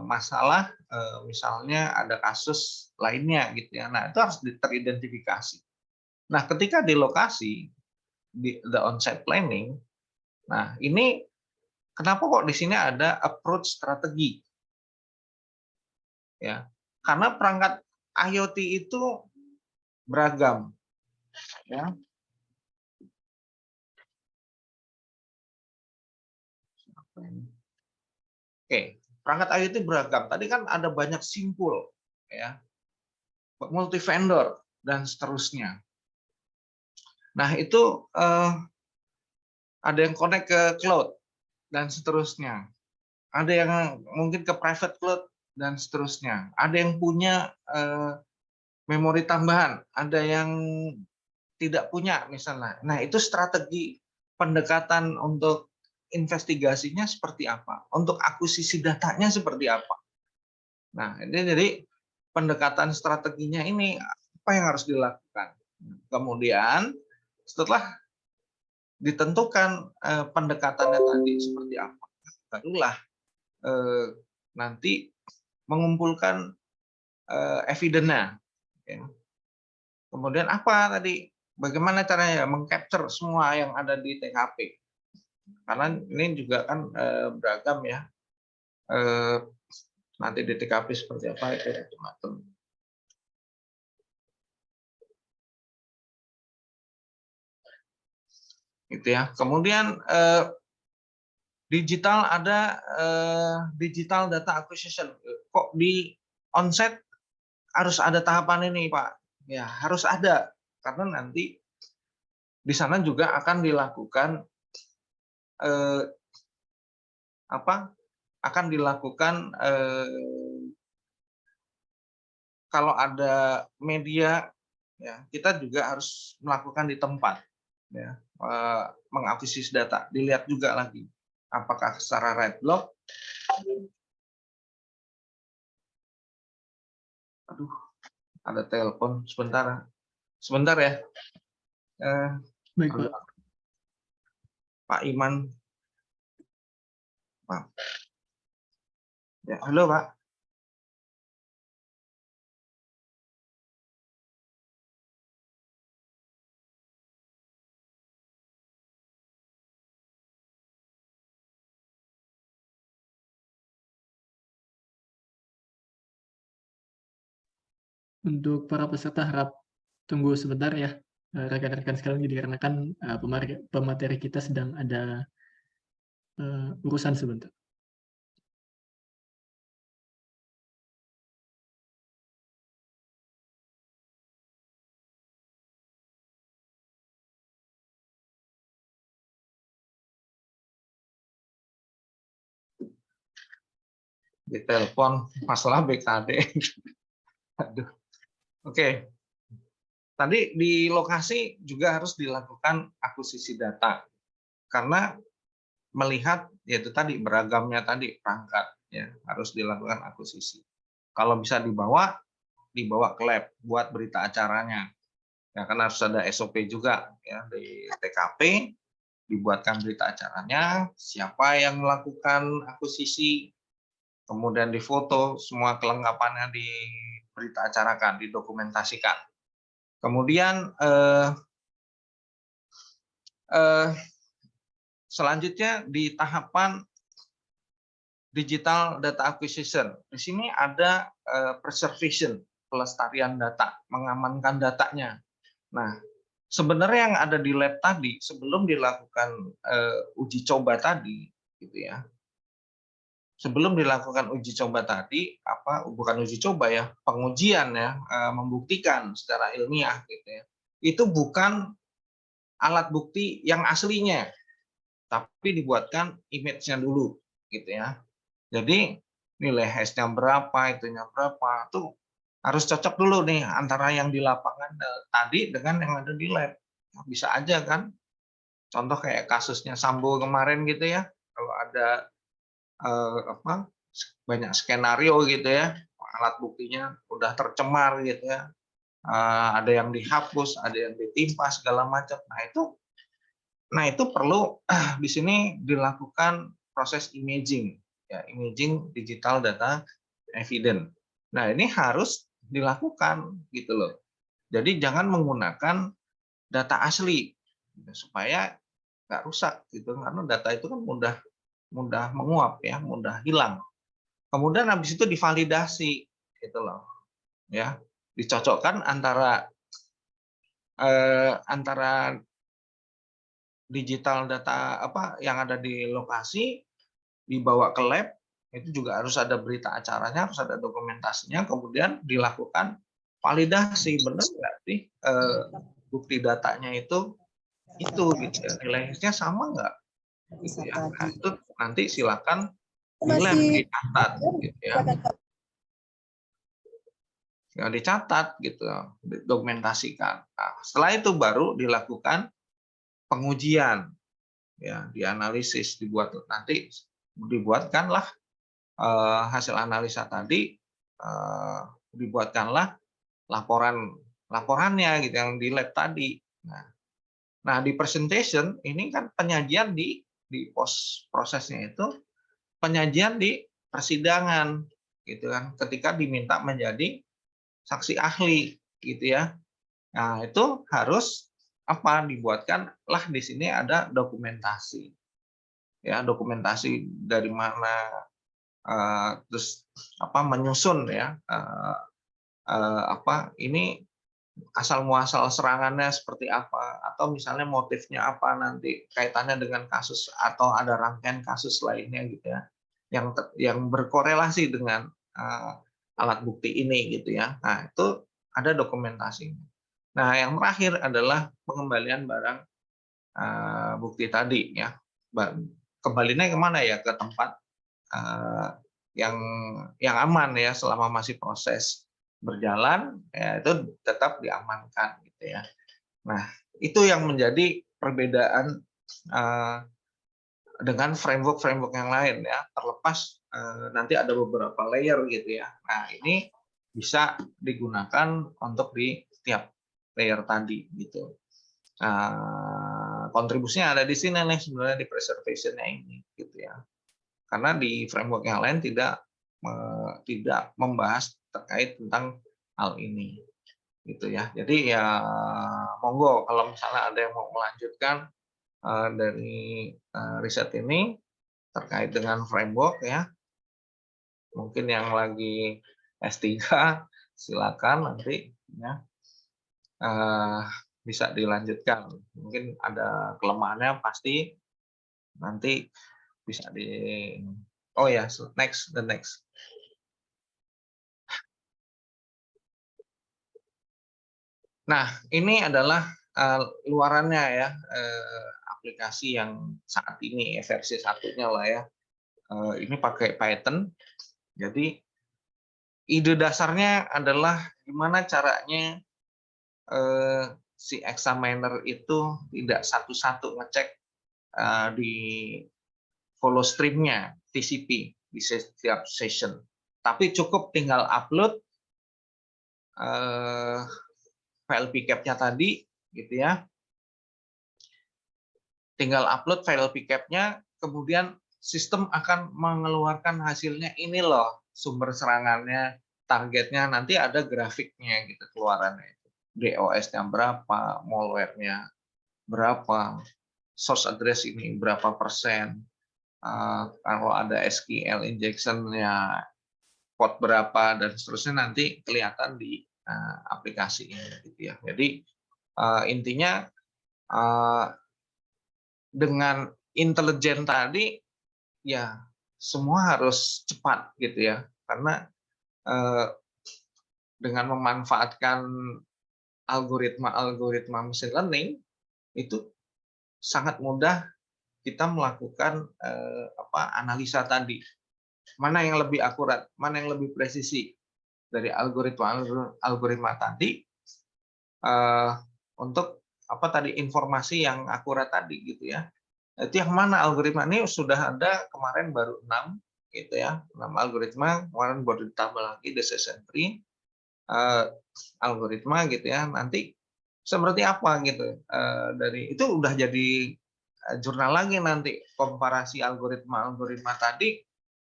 masalah misalnya ada kasus lainnya gitu ya. Nah, itu harus teridentifikasi. Nah, ketika di lokasi di the on-site planning, nah ini kenapa kok di sini ada approach strategi? Ya, karena perangkat IoT itu beragam, ya. Oke, perangkat IoT beragam. Tadi kan ada banyak simpul, ya, multi vendor dan seterusnya. Nah itu ada yang connect ke cloud dan seterusnya. Ada yang mungkin ke private cloud dan seterusnya. Ada yang punya memori tambahan, ada yang tidak punya misalnya. Nah, itu strategi pendekatan untuk investigasinya seperti apa? Untuk akuisisi datanya seperti apa? Nah, ini jadi pendekatan strateginya ini apa yang harus dilakukan? Kemudian setelah ditentukan pendekatannya tadi seperti apa, barulah nanti mengumpulkan evidence-nya. Ya. Kemudian apa tadi? Bagaimana caranya mengcapture semua yang ada di TKP? Karena ini juga kan beragam ya. Nanti di TKP seperti apa itu macam-macam. Gitu ya. Kemudian digital ada digital data acquisition. Kok di onset harus ada tahapan ini, Pak? Ya, harus ada. Karena nanti di sana juga akan dilakukan kalau ada media ya kita juga harus melakukan di tempat ya, mengakuisisi data, dilihat juga lagi apakah secara write block. Aduh, ada telepon sebentar ya. Baik, Pak. Pak Iman. Pak. Ya, halo Pak. Untuk para peserta harap tunggu sebentar ya, rekan-rekan sekalian, dikarenakan pemateri kita sedang ada urusan sebentar. Di telepon masalah BKD. Aduh. Oke. Tadi di lokasi juga harus dilakukan akuisisi data. Karena melihat yaitu tadi beragamnya tadi perangkat ya harus dilakukan akuisisi. Kalau bisa dibawa ke lab buat berita acaranya. Ya kan harus ada SOP juga ya di TKP, dibuatkan berita acaranya, siapa yang melakukan akuisisi, kemudian difoto semua kelengkapannya di berita acarakan, didokumentasikan. Kemudian selanjutnya di tahapan digital data acquisition. Di sini ada preservation, pelestarian data, mengamankan datanya. Nah, sebenarnya yang ada di lab tadi sebelum dilakukan uji coba tadi, gitu ya. Sebelum dilakukan uji coba tadi, bukan uji coba ya, pengujian ya, membuktikan secara ilmiah, gitu ya. Itu bukan alat bukti yang aslinya, tapi dibuatkan image-nya dulu, gitu ya. Jadi nilai hash-nya berapa, itunya berapa, tuh harus cocok dulu nih antara yang di lapangan tadi dengan yang ada di lab. Bisa aja kan, contoh kayak kasusnya Sambo kemarin gitu ya, kalau ada banyak skenario gitu ya, alat buktinya udah tercemar gitu ya, ada yang dihapus, ada yang ditimpa segala macam. Nah itu perlu di sini dilakukan proses imaging, ya, imaging digital data evidence. Nah ini harus dilakukan gitu loh. Jadi jangan menggunakan data asli supaya nggak rusak gitu, karena data itu kan mudah menguap ya, mudah hilang. Kemudian habis itu divalidasi gitu loh, ya, dicocokkan antara digital data yang ada di lokasi, dibawa ke lab, itu juga harus ada berita acaranya, harus ada dokumentasinya, kemudian dilakukan validasi, benar nggak sih bukti datanya itu gitu ya, nilainya sama nggak gitu ya. Nah itu nanti silakan di lab dicatat gitu ya, dicatat gitu, dokumentasikan. Nah, setelah itu baru dilakukan pengujian, ya, dianalisis, dibuatkanlah hasil analisa tadi, dibuatkanlah laporannya gitu yang di lab tadi. Nah di presentation ini kan penyajian di prosesnya itu penyajian di persidangan gitu kan, ketika diminta menjadi saksi ahli gitu ya. Nah itu harus dibuatkanlah di sini ada dokumentasi, ya, dokumentasi dari mana, terus menyusun ya, ini asal muasal serangannya seperti apa, atau misalnya motifnya apa nanti kaitannya dengan kasus atau ada rangkaian kasus lainnya gitu ya, yang berkorelasi dengan alat bukti ini gitu ya. Nah itu ada dokumentasinya. Nah yang terakhir adalah pengembalian barang bukti tadi ya. Kembalinya kemana ya, ke tempat yang aman ya, selama masih proses berjalan ya, itu tetap diamankan gitu ya. Nah itu yang menjadi perbedaan dengan framework yang lain ya, terlepas nanti ada beberapa layer gitu ya. Nah ini bisa digunakan untuk di setiap layer tadi gitu. Kontribusinya ada di sini nih sebenarnya, di preservation-nya ini gitu ya. Karena di framework yang lain tidak membahas terkait tentang hal ini gitu ya. Jadi ya monggo kalau misalnya ada yang mau melanjutkan dari riset ini terkait dengan framework ya, mungkin yang lagi S3 silakan nanti ya, bisa dilanjutkan. Mungkin ada kelemahannya pasti nanti bisa the next. Nah, ini adalah luarannya ya, aplikasi yang saat ini versi satunya lah ya. Ini pakai Python. Jadi ide dasarnya adalah gimana caranya si examiner itu tidak satu-satu ngecek di follow stream-nya TCP di setiap session. Tapi cukup tinggal upload file PCAP-nya tadi, gitu ya. Tinggal upload file PCAP-nya, kemudian sistem akan mengeluarkan hasilnya. Ini loh sumber serangannya, targetnya, nanti ada grafiknya gitu keluarannya. DOS-nya berapa, malware-nya berapa, source address ini berapa persen, kalau ada SQL injection-nya port berapa, dan seterusnya nanti kelihatan di aplikasi ini gitu ya. Jadi intinya dengan intelijen tadi ya semua harus cepat gitu ya, karena dengan memanfaatkan algoritma mesin learning itu sangat mudah kita melakukan analisa tadi, mana yang lebih akurat, mana yang lebih presisi dari algoritma tadi untuk informasi yang akurat tadi gitu ya. Itu yang mana algoritma ini sudah ada kemarin baru 6 gitu ya, 6 algoritma, kemarin baru ditambah lagi decision tree algoritma gitu ya. Nanti seperti apa gitu, dari itu udah jadi jurnal lagi, nanti komparasi algoritma tadi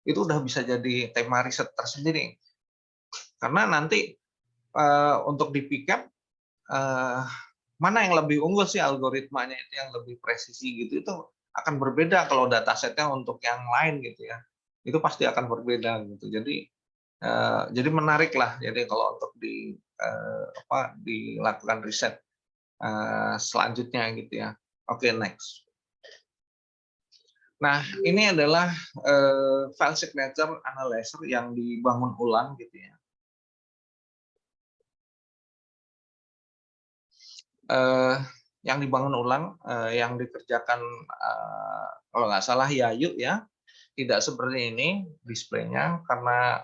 itu udah bisa jadi tema riset tersendiri, karena nanti untuk di PCAP mana yang lebih unggul sih algoritmanya itu, yang lebih presisi gitu, itu akan berbeda kalau datasetnya untuk yang lain gitu ya, itu pasti akan berbeda gitu. Jadi menarik lah, jadi kalau untuk dilakukan riset selanjutnya gitu ya. Oke, next. Nah, ini adalah file signature analyzer yang dibangun ulang gitu ya. Yang dibangun ulang, yang dikerjakan kalau nggak salah Yayu ya, tidak seperti ini displaynya karena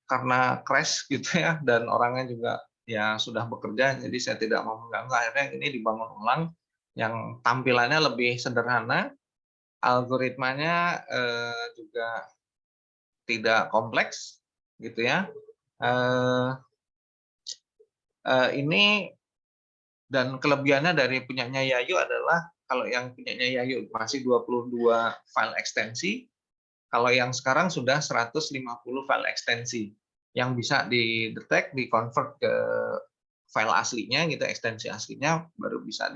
karena crash gitu ya, dan orangnya juga ya sudah bekerja, jadi saya tidak mau mengganggu. Akhirnya ini dibangun ulang yang tampilannya lebih sederhana, algoritmanya juga tidak kompleks gitu ya. Ini dan kelebihannya dari punyanya Yayu adalah, kalau yang punyanya Yayu masih 22 file ekstensi, kalau yang sekarang sudah 150 file ekstensi yang bisa didetek, di-convert ke file aslinya gitu, ekstensi aslinya baru bisa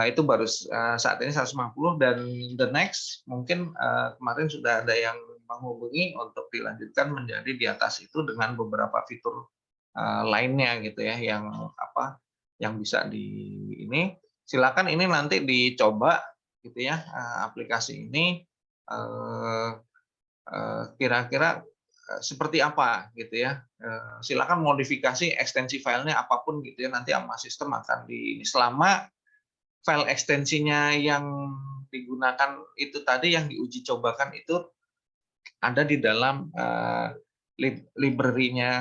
itu baru saat ini 150, dan the next mungkin kemarin sudah ada yang menghubungi untuk dilanjutkan menjadi di atas itu dengan beberapa fitur lainnya gitu ya, yang bisa ini. Silakan ini nanti dicoba gitu ya, aplikasi ini kira-kira seperti apa gitu ya. Silakan modifikasi ekstensi filenya apapun gitu ya, nanti sama sistem akan selama file ekstensinya yang digunakan itu tadi, yang diuji cobakan itu ada di dalam library-nya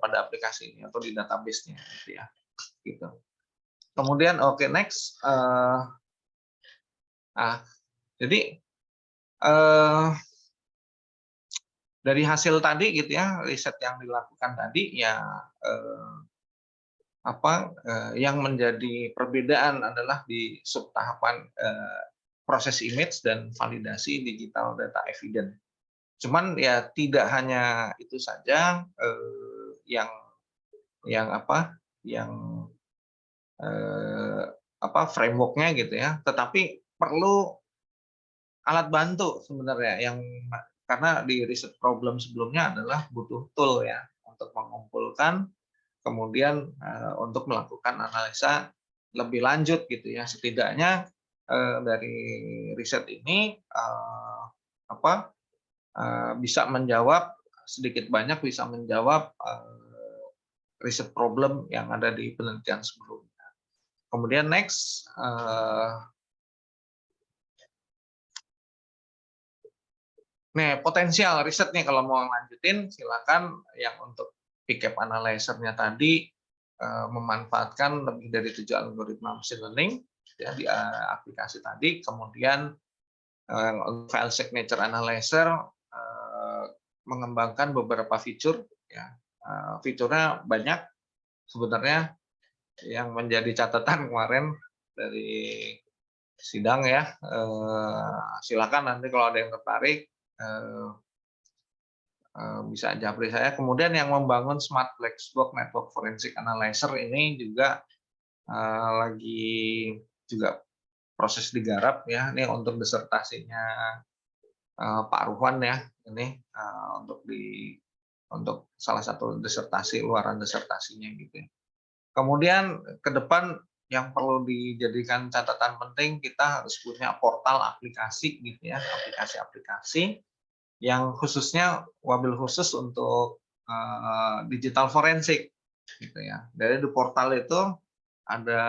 pada aplikasi ini atau di database-nya gitu ya. Gitu. Kemudian next. Jadi dari hasil tadi gitu ya, riset yang dilakukan tadi ya, yang menjadi perbedaan adalah di subtahapan proses image dan validasi digital data evidence. Cuman ya tidak hanya itu saja yang framework-nya gitu ya, tetapi perlu alat bantu sebenarnya, karena di riset problem sebelumnya adalah butuh tool ya untuk mengumpulkan, kemudian untuk melakukan analisa lebih lanjut gitu ya. Setidaknya dari riset ini bisa menjawab sedikit banyak, bisa menjawab riset problem yang ada di penelitian sebelumnya. Kemudian next. Nih, potensial riset nih kalau mau lanjutin, silakan yang untuk PCAP analyzer-nya tadi memanfaatkan lebih dari 7 algoritma machine learning ya, di aplikasi tadi. Kemudian file signature analyzer mengembangkan beberapa fitur ya. Fiturnya banyak sebenarnya. Yang menjadi catatan kemarin dari sidang ya, silakan nanti kalau ada yang tertarik bisa japri saya. Kemudian yang membangun Smart Blackbox Network Forensic Analyzer ini juga lagi juga proses digarap ya. Ini untuk disertasinya Pak Ruhwan ya. Ini untuk salah satu disertasi, luaran disertasinya gitu ya. Kemudian ke depan yang perlu dijadikan catatan penting, kita harus punya portal aplikasi gitu ya, aplikasi-aplikasi yang khususnya wabil khusus untuk digital forensik gitu ya. Dari di portal itu ada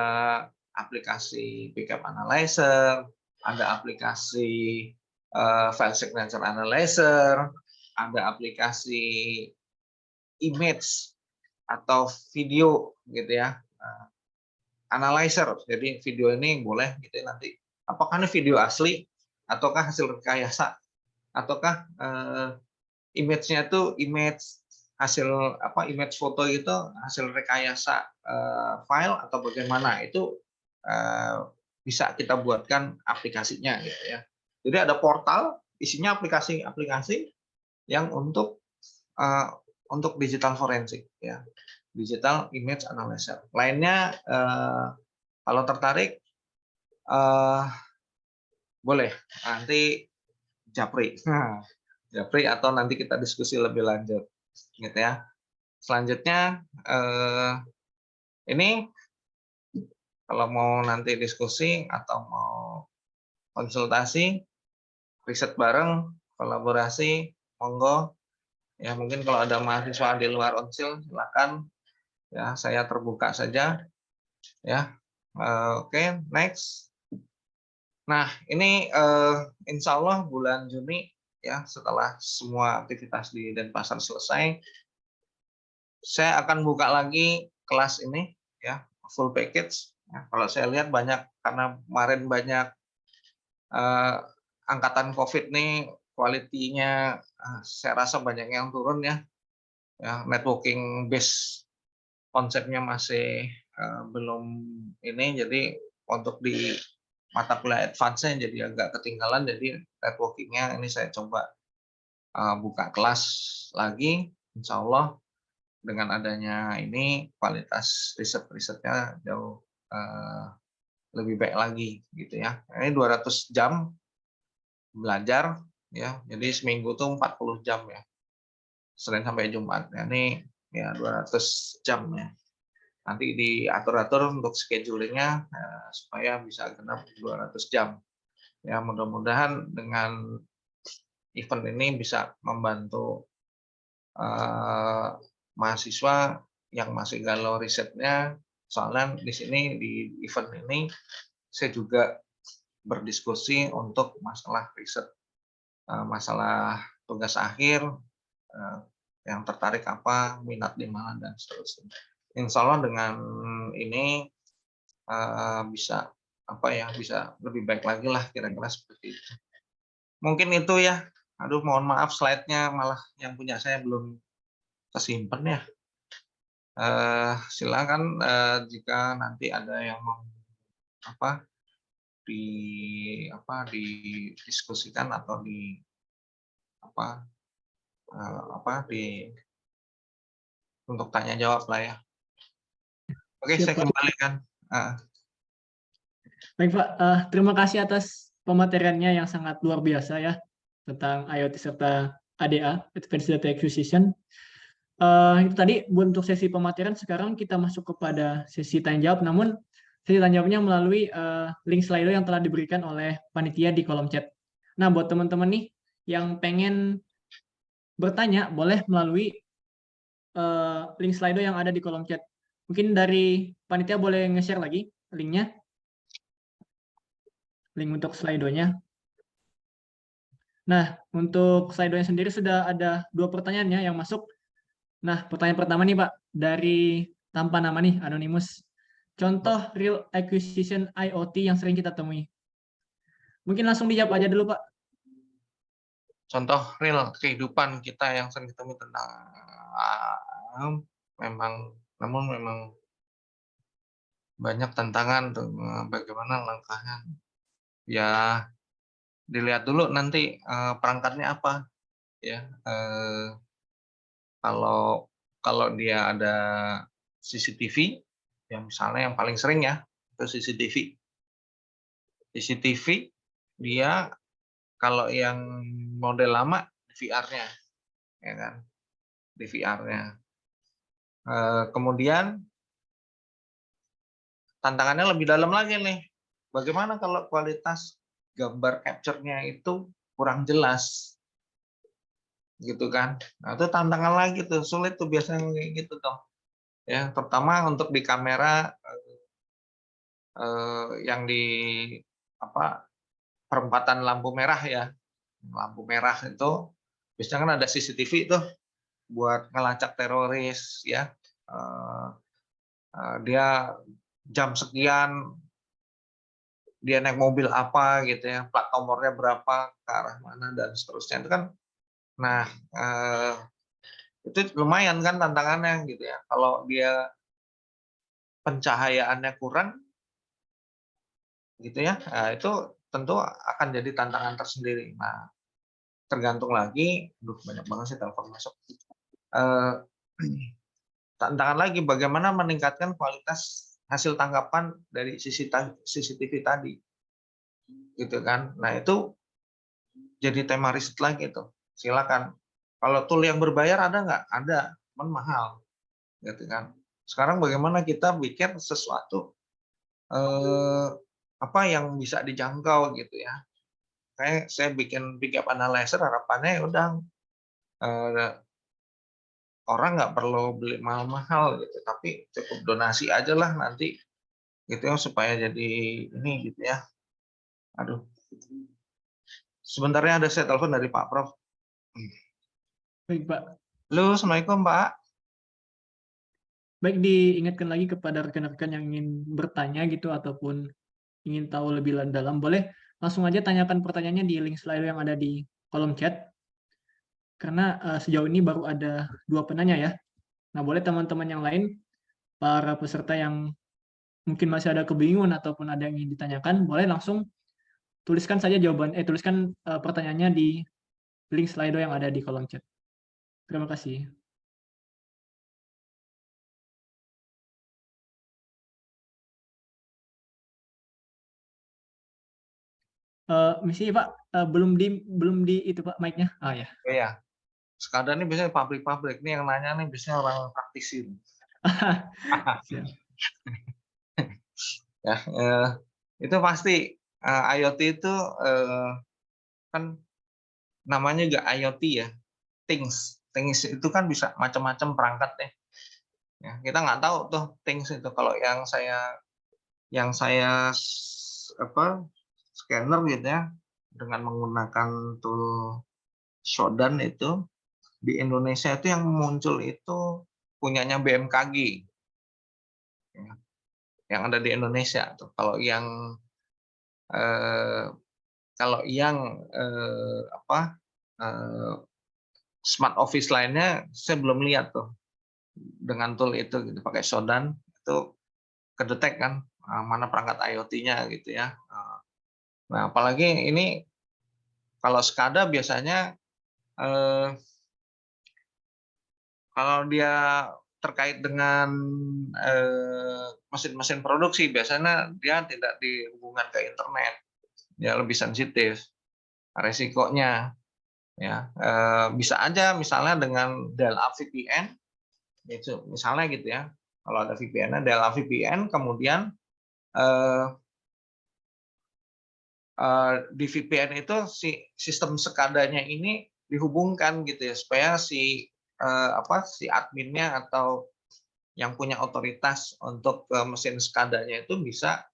aplikasi Pickup Analyzer, ada aplikasi File Signature Analyzer, ada aplikasi image atau video gitu ya, analyzer. Jadi video ini boleh gitu ya, nanti apakah ini video asli ataukah hasil rekayasa, ataukah image-nya itu image hasil image foto itu hasil rekayasa file atau bagaimana, itu bisa kita buatkan aplikasinya gitu ya. Jadi ada portal isinya aplikasi-aplikasi yang untuk digital forensik ya, digital image analyzer. Lainnya kalau tertarik boleh nanti japri, japri atau nanti kita diskusi lebih lanjut gitu ya. Selanjutnya ini kalau mau nanti diskusi atau mau konsultasi, riset bareng, kolaborasi, monggo. Ya mungkin kalau ada mahasiswa di luar Onsil silakan ya, saya terbuka saja ya. Oke, next. Nah ini insya Allah bulan Juni ya, setelah semua aktivitas di Denpasar selesai, saya akan buka lagi kelas ini ya, full package ya. Kalau saya lihat banyak, karena kemarin banyak angkatan COVID nih, kualitinya saya rasa banyak yang turun ya. Ya, networking base konsepnya masih belum ini, jadi untuk di mata kuliah advance-nya jadi agak ketinggalan, jadi networking-nya ini saya coba buka kelas lagi, insya Allah dengan adanya ini kualitas riset-risetnya jauh lebih baik lagi gitu ya. Ini 200 jam belajar ya, jadi seminggu tuh 40 jam ya, Senin sampai Jumat. Nah, ini ya 200 jam ya. Nanti diatur-atur untuk schedulingnya supaya bisa genap 200 jam. Ya mudah-mudahan dengan event ini bisa membantu mahasiswa yang masih galau risetnya. Soalnya di sini di event ini saya juga berdiskusi untuk masalah riset, masalah tugas akhir, yang tertarik apa, minat di mana, dan seterusnya. Insya Allah dengan ini bisa bisa lebih baik lagi lah, kira-kira seperti itu. Mungkin itu ya. Aduh, mohon maaf slide-nya malah yang punya saya belum kesimpan ya. Silakan jika nanti ada yang mau didiskusikan atau untuk tanya jawab lah ya. Oke, Siap, saya Pak. kembalikan. Baik Pak, terima kasih atas pemateriannya yang sangat luar biasa ya tentang IoT serta ADA, Advanced Data Acquisition. Itu tadi untuk sesi pematerian. Sekarang kita masuk kepada sesi tanya jawab, namun sesi tanya jawabnya melalui link Slido yang telah diberikan oleh panitia di kolom chat. Nah, buat teman-teman nih yang pengen bertanya, boleh melalui link Slido yang ada di kolom chat. Mungkin dari panitia boleh nge-share lagi linknya, link untuk Slido-nya. Nah, untuk Slido-nya sendiri sudah ada 2 pertanyaannya yang masuk. Nah, pertanyaan pertama nih Pak, dari tanpa nama nih, Anonymous. Contoh real acquisition IoT yang sering kita temui. Mungkin langsung dijawab aja dulu Pak. contoh real kehidupan kita yang sering ketemu tentang namun memang banyak tantangan tuh, bagaimana langkahnya. Ya dilihat dulu nanti perangkatnya apa ya. Kalau kalau dia ada CCTV, yang misalnya yang paling sering ya itu CCTV. CCTV dia kalau yang model lama VR-nya, ya kan, DVR-nya. Kemudian tantangannya lebih dalam lagi nih. Bagaimana kalau kualitas gambar capture-nya itu kurang jelas, gitu kan? Nah, itu tantangan lagi tuh, sulit tuh biasanya kayak gitu tuh. Ya, terutama untuk di kamera yang di apa perempatan lampu merah ya. Lampu merah itu biasanya kan ada CCTV tuh buat ngelacak teroris ya. Dia jam sekian dia naik mobil apa gitu ya, plat nomornya berapa, ke arah mana dan seterusnya itu kan. Nah, itu lumayan kan tantangannya gitu ya. Kalau dia pencahayaannya kurang gitu ya, itu tentu akan jadi tantangan tersendiri. Nah, tergantung lagi, banyak banget sih telepon masuk. Tantangan lagi bagaimana meningkatkan kualitas hasil tangkapan dari CCTV tadi, gitu kan. Nah itu jadi tema riset lagi tuh. Silakan. Kalau tool yang berbayar ada nggak? Ada, cuman mahal, gitu kan. Sekarang bagaimana kita bikin sesuatu apa yang bisa dijangkau gitu ya. Kayak saya bikin big gap analyzer, harapannya ya udah orang nggak perlu beli mahal-mahal gitu, tapi cukup donasi aja lah nanti gitu ya supaya jadi ini gitu ya. Aduh, sebentarnya ada saya telepon dari Pak Prof. Baik, Pak. Halo, Assalamualaikum Pak. Baik, diingatkan lagi kepada rekan-rekan yang ingin bertanya gitu ataupun ingin tahu lebih dalam, boleh langsung aja tanyakan pertanyaannya di link slide yang ada di kolom chat. Karena sejauh ini baru ada 2 penanya ya. Nah, boleh teman-teman yang lain, para peserta yang mungkin masih ada kebingungan ataupun ada yang ingin ditanyakan, boleh langsung tuliskan saja tuliskan pertanyaannya di link Slido yang ada di kolom chat. Terima kasih. Misi Pak, belum di itu Pak mic-nya. Ah ya. Iya, sekadar nih biasanya pabrik-pabrik nih yang nanya nih biasanya orang praktisi. Siap. Ya, itu pasti IoT itu kan namanya juga IoT ya, things. Things itu kan bisa macam-macam perangkat deh. Ya, kita nggak tahu tuh things itu. Kalau yang saya scanner gitu ya dengan menggunakan tool Shodan itu di Indonesia itu yang muncul itu punyanya BMKG ya, yang ada di Indonesia tuh. Kalau yang smart office lainnya saya belum lihat tuh dengan tool itu gitu, pakai Shodan itu kedetek kan mana perangkat IoT-nya gitu ya. Nah, apalagi ini kalau SCADA biasanya kalau dia terkait dengan mesin-mesin produksi biasanya dia tidak dihubungkan ke internet, ya lebih sensitif resikonya. Ya, bisa aja misalnya dengan DLA VPN, itu misalnya gitu ya. Kalau ada VPN-nya DLA VPN, kemudian di VPN itu si sistem SCADA-nya ini dihubungkan gitu ya supaya si adminnya atau yang punya otoritas untuk mesin SCADA-nya itu bisa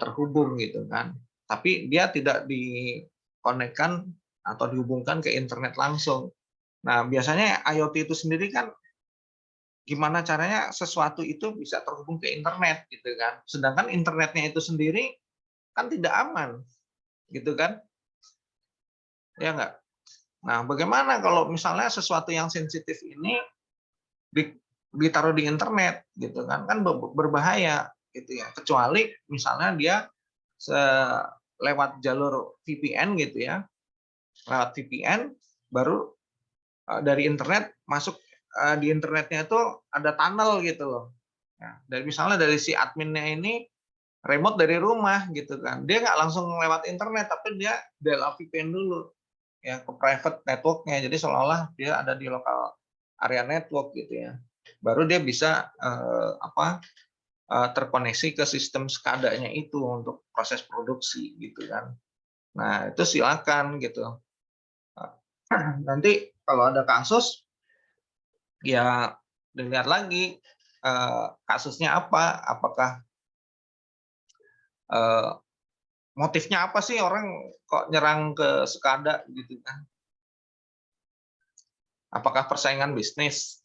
terhubung gitu kan. Tapi dia tidak dikonekkan atau dihubungkan ke internet langsung. Nah, biasanya IoT itu sendiri kan gimana caranya sesuatu itu bisa terhubung ke internet gitu kan. Sedangkan internetnya itu sendiri kan tidak aman gitu kan, ya nggak? Nah, bagaimana kalau misalnya sesuatu yang sensitif ini ditaruh di internet gitu kan? Kan berbahaya gitu ya. Kecuali misalnya dia lewat jalur VPN gitu ya. Lewat VPN baru dari internet masuk di internetnya itu ada tunnel gitu loh. Ya, dari misalnya dari si adminnya ini remote dari rumah gitu kan. Dia nggak langsung lewat internet tapi dia lewat VPN dulu ya ke private networknya. Jadi seolah-olah dia ada di lokal area network gitu ya. Baru dia bisa terkoneksi ke sistem SCADA-nya itu untuk proses produksi gitu kan. Nah, itu silakan gitu. Nanti kalau ada kasus ya dilihat lagi kasusnya apa, apakah motifnya apa sih orang kok nyerang ke SCADA gitu kan. Apakah persaingan bisnis?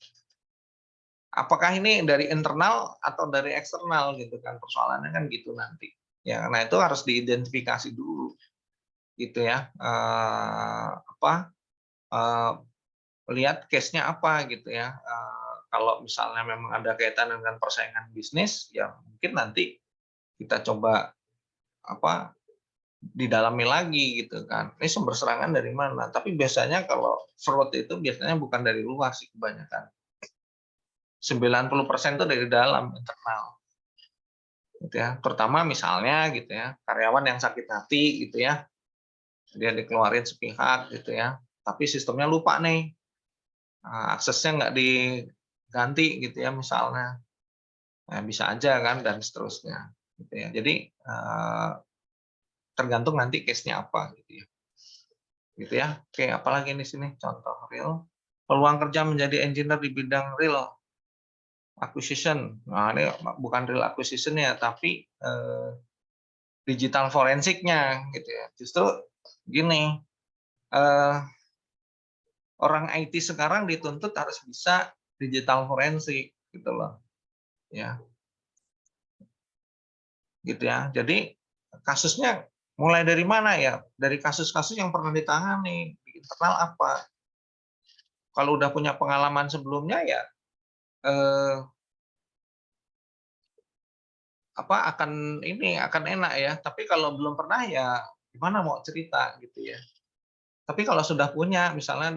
Apakah ini dari internal atau dari eksternal gitu kan, persoalannya kan gitu nanti. Ya, nah itu harus diidentifikasi dulu gitu ya. Lihat case-nya apa gitu ya. Kalau misalnya memang ada kaitan dengan persaingan bisnis, ya mungkin nanti kita coba didalami lagi gitu kan. Ini sumber serangan dari mana? Tapi biasanya kalau fraud itu biasanya bukan dari luar sih kebanyakan. 90% itu dari dalam internal. Gitu ya. Terutama misalnya gitu ya, karyawan yang sakit hati gitu ya. Dia dikeluarin sepihak gitu ya. Tapi sistemnya lupa nih. Aksesnya nggak diganti gitu ya misalnya. Nah, bisa aja kan dan seterusnya gitu ya. Jadi tergantung nanti case-nya apa gitu ya. Gitu ya. Oke, apalagi di sini contoh real. Peluang kerja menjadi engineer di bidang real acquisition. Nah, ini bukan real acquisition ya, tapi digital forensiknya gitu ya. Justru gini, orang IT sekarang dituntut harus bisa digital forensik gitu loh. Ya. Gitu ya. Jadi kasusnya mulai dari mana ya? Dari kasus-kasus yang pernah ditangani di internal apa? Kalau udah punya pengalaman sebelumnya ya akan enak ya. Tapi kalau belum pernah ya gimana mau cerita gitu ya. Tapi kalau sudah punya misalnya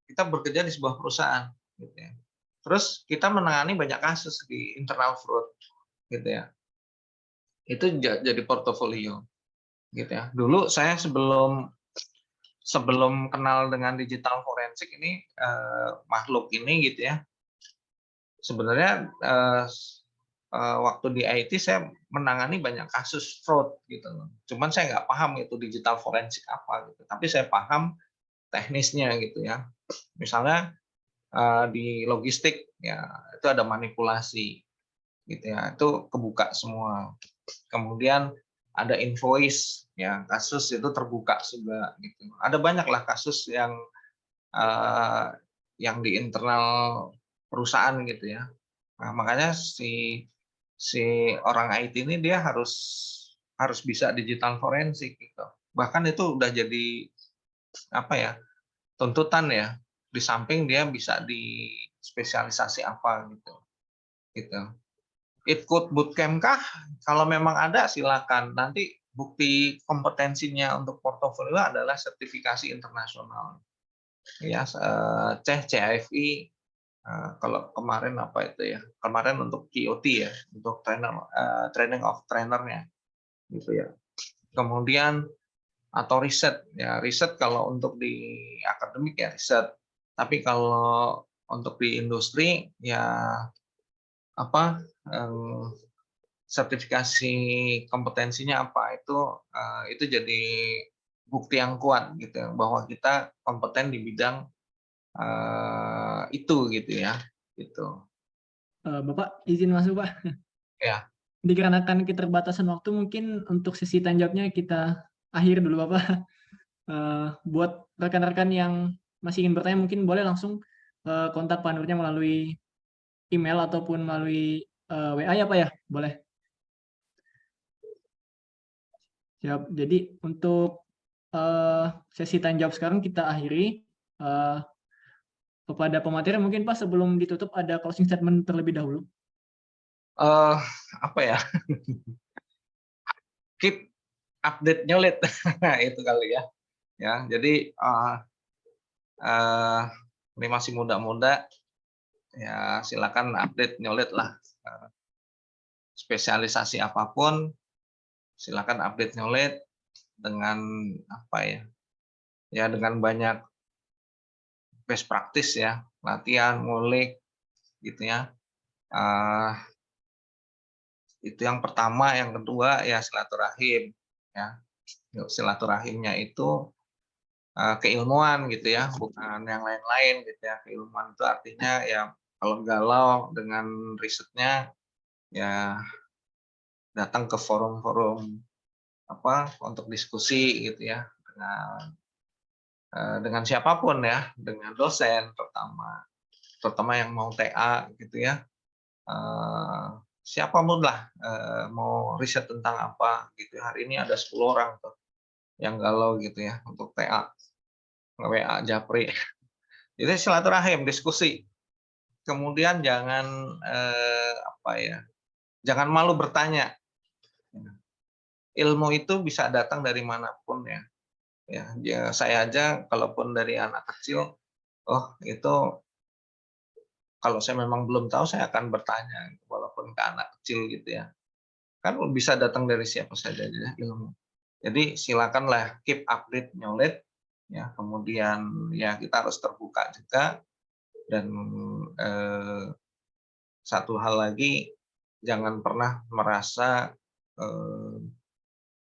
kita bekerja di sebuah perusahaan gitu ya. Terus kita menangani banyak kasus di internal fraud gitu ya. Itu jadi portofolio gitu ya. Dulu saya sebelum kenal dengan digital forensik ini makhluk ini gitu ya. Sebenarnya waktu di IT saya menangani banyak kasus fraud gitu loh. Cuman saya nggak paham itu digital forensik apa gitu. Tapi saya paham teknisnya gitu ya. Misalnya di logistik ya itu ada manipulasi gitu ya. Itu kebuka semua. Kemudian ada invoice ya, kasus itu terbuka juga gitu. Ada banyaklah kasus yang di internal perusahaan gitu ya. Nah, makanya si orang IT ini dia harus bisa digital forensik gitu. Bahkan itu udah jadi tuntutan ya. Di samping dia bisa di spesialisasi apa gitu. Gitu. Ikut bootcamp kah? Kalau memang ada silakan. Nanti bukti kompetensinya untuk portofolio adalah sertifikasi internasional. Ya, CIFI. Kalau kemarin apa itu ya? Kemarin untuk TOT ya, untuk training of trainernya, gitu ya. Kemudian atau riset ya, riset kalau untuk di akademik ya riset. Tapi kalau untuk di industri ya sertifikasi kompetensinya apa itu jadi bukti yang kuat gitu bahwa kita kompeten di bidang itu gitu ya gitu. Bapak izin masuk Pak. Ya. Dikarenakan keterbatasan waktu mungkin untuk sesi tanya jawabnya kita akhir dulu Bapak. Buat rekan-rekan yang masih ingin bertanya mungkin boleh langsung kontak Pak Nurnya melalui email ataupun melalui WA ya Pak ya, boleh. Siap. Jadi untuk sesi tanya jawab sekarang kita akhiri. Eh, kepada pemateri mungkin Pak sebelum ditutup ada closing statement terlebih dahulu. Apa ya? Keep update nyulit itu kali ya. Ya, jadi ini masih muda-muda, ya silakan update nyulit lah. Spesialisasi apapun, silakan update nyulit dengan apa ya? Ya dengan banyak best practice ya, latihan, ngulik, gitu ya. Itu yang pertama, yang kedua ya silaturahim, ya. Silaturahimnya itu keilmuan gitu ya, bukan yang lain-lain gitu ya. Keilmuan itu artinya ya kalau galau dengan risetnya ya datang ke forum-forum apa untuk diskusi gitu ya dengan siapapun ya, dengan dosen terutama yang mau TA gitu ya. Siapapun lah mau riset tentang apa gitu. Hari ini ada 10 orang tuh yang galau gitu ya untuk TA, WA Japri. Jadi silaturahim, diskusi. Kemudian jangan apa ya, jangan malu bertanya. Ilmu itu bisa datang dari manapun ya. Ya, saya aja kalaupun dari anak kecil, oh itu kalau saya memang belum tahu saya akan bertanya walaupun ke anak kecil gitu ya. Kan bisa datang dari siapa saja ya ilmu. Jadi silakanlah keep update nyulit ya. Kemudian ya kita harus terbuka juga dan satu hal lagi jangan pernah merasa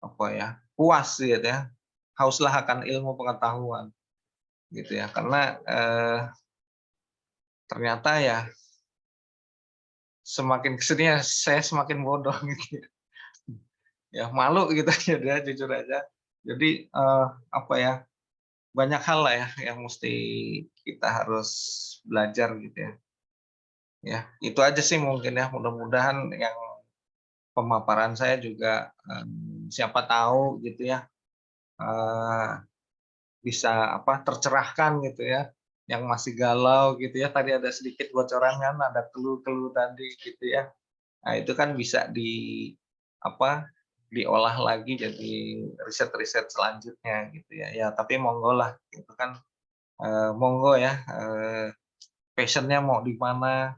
apa ya puas gitu ya. Hauslah akan ilmu pengetahuan gitu ya. Karena ternyata ya semakin kesini ya saya semakin bodoh gitu ya. Ya malu gitu ya jujur aja. Jadi apa ya banyak hal lah ya yang mesti kita harus belajar gitu ya. Ya itu aja sih mungkin ya. Mudah-mudahan yang pemaparan saya juga siapa tahu gitu ya bisa apa tercerahkan gitu ya. Yang masih galau gitu ya. Tadi ada sedikit bocoran kan, ada clue-clue tadi gitu ya. Nah itu kan bisa apa diolah lagi jadi riset-riset selanjutnya gitu ya. Ya tapi monggo lah itu kan monggo ya passionnya mau di mana,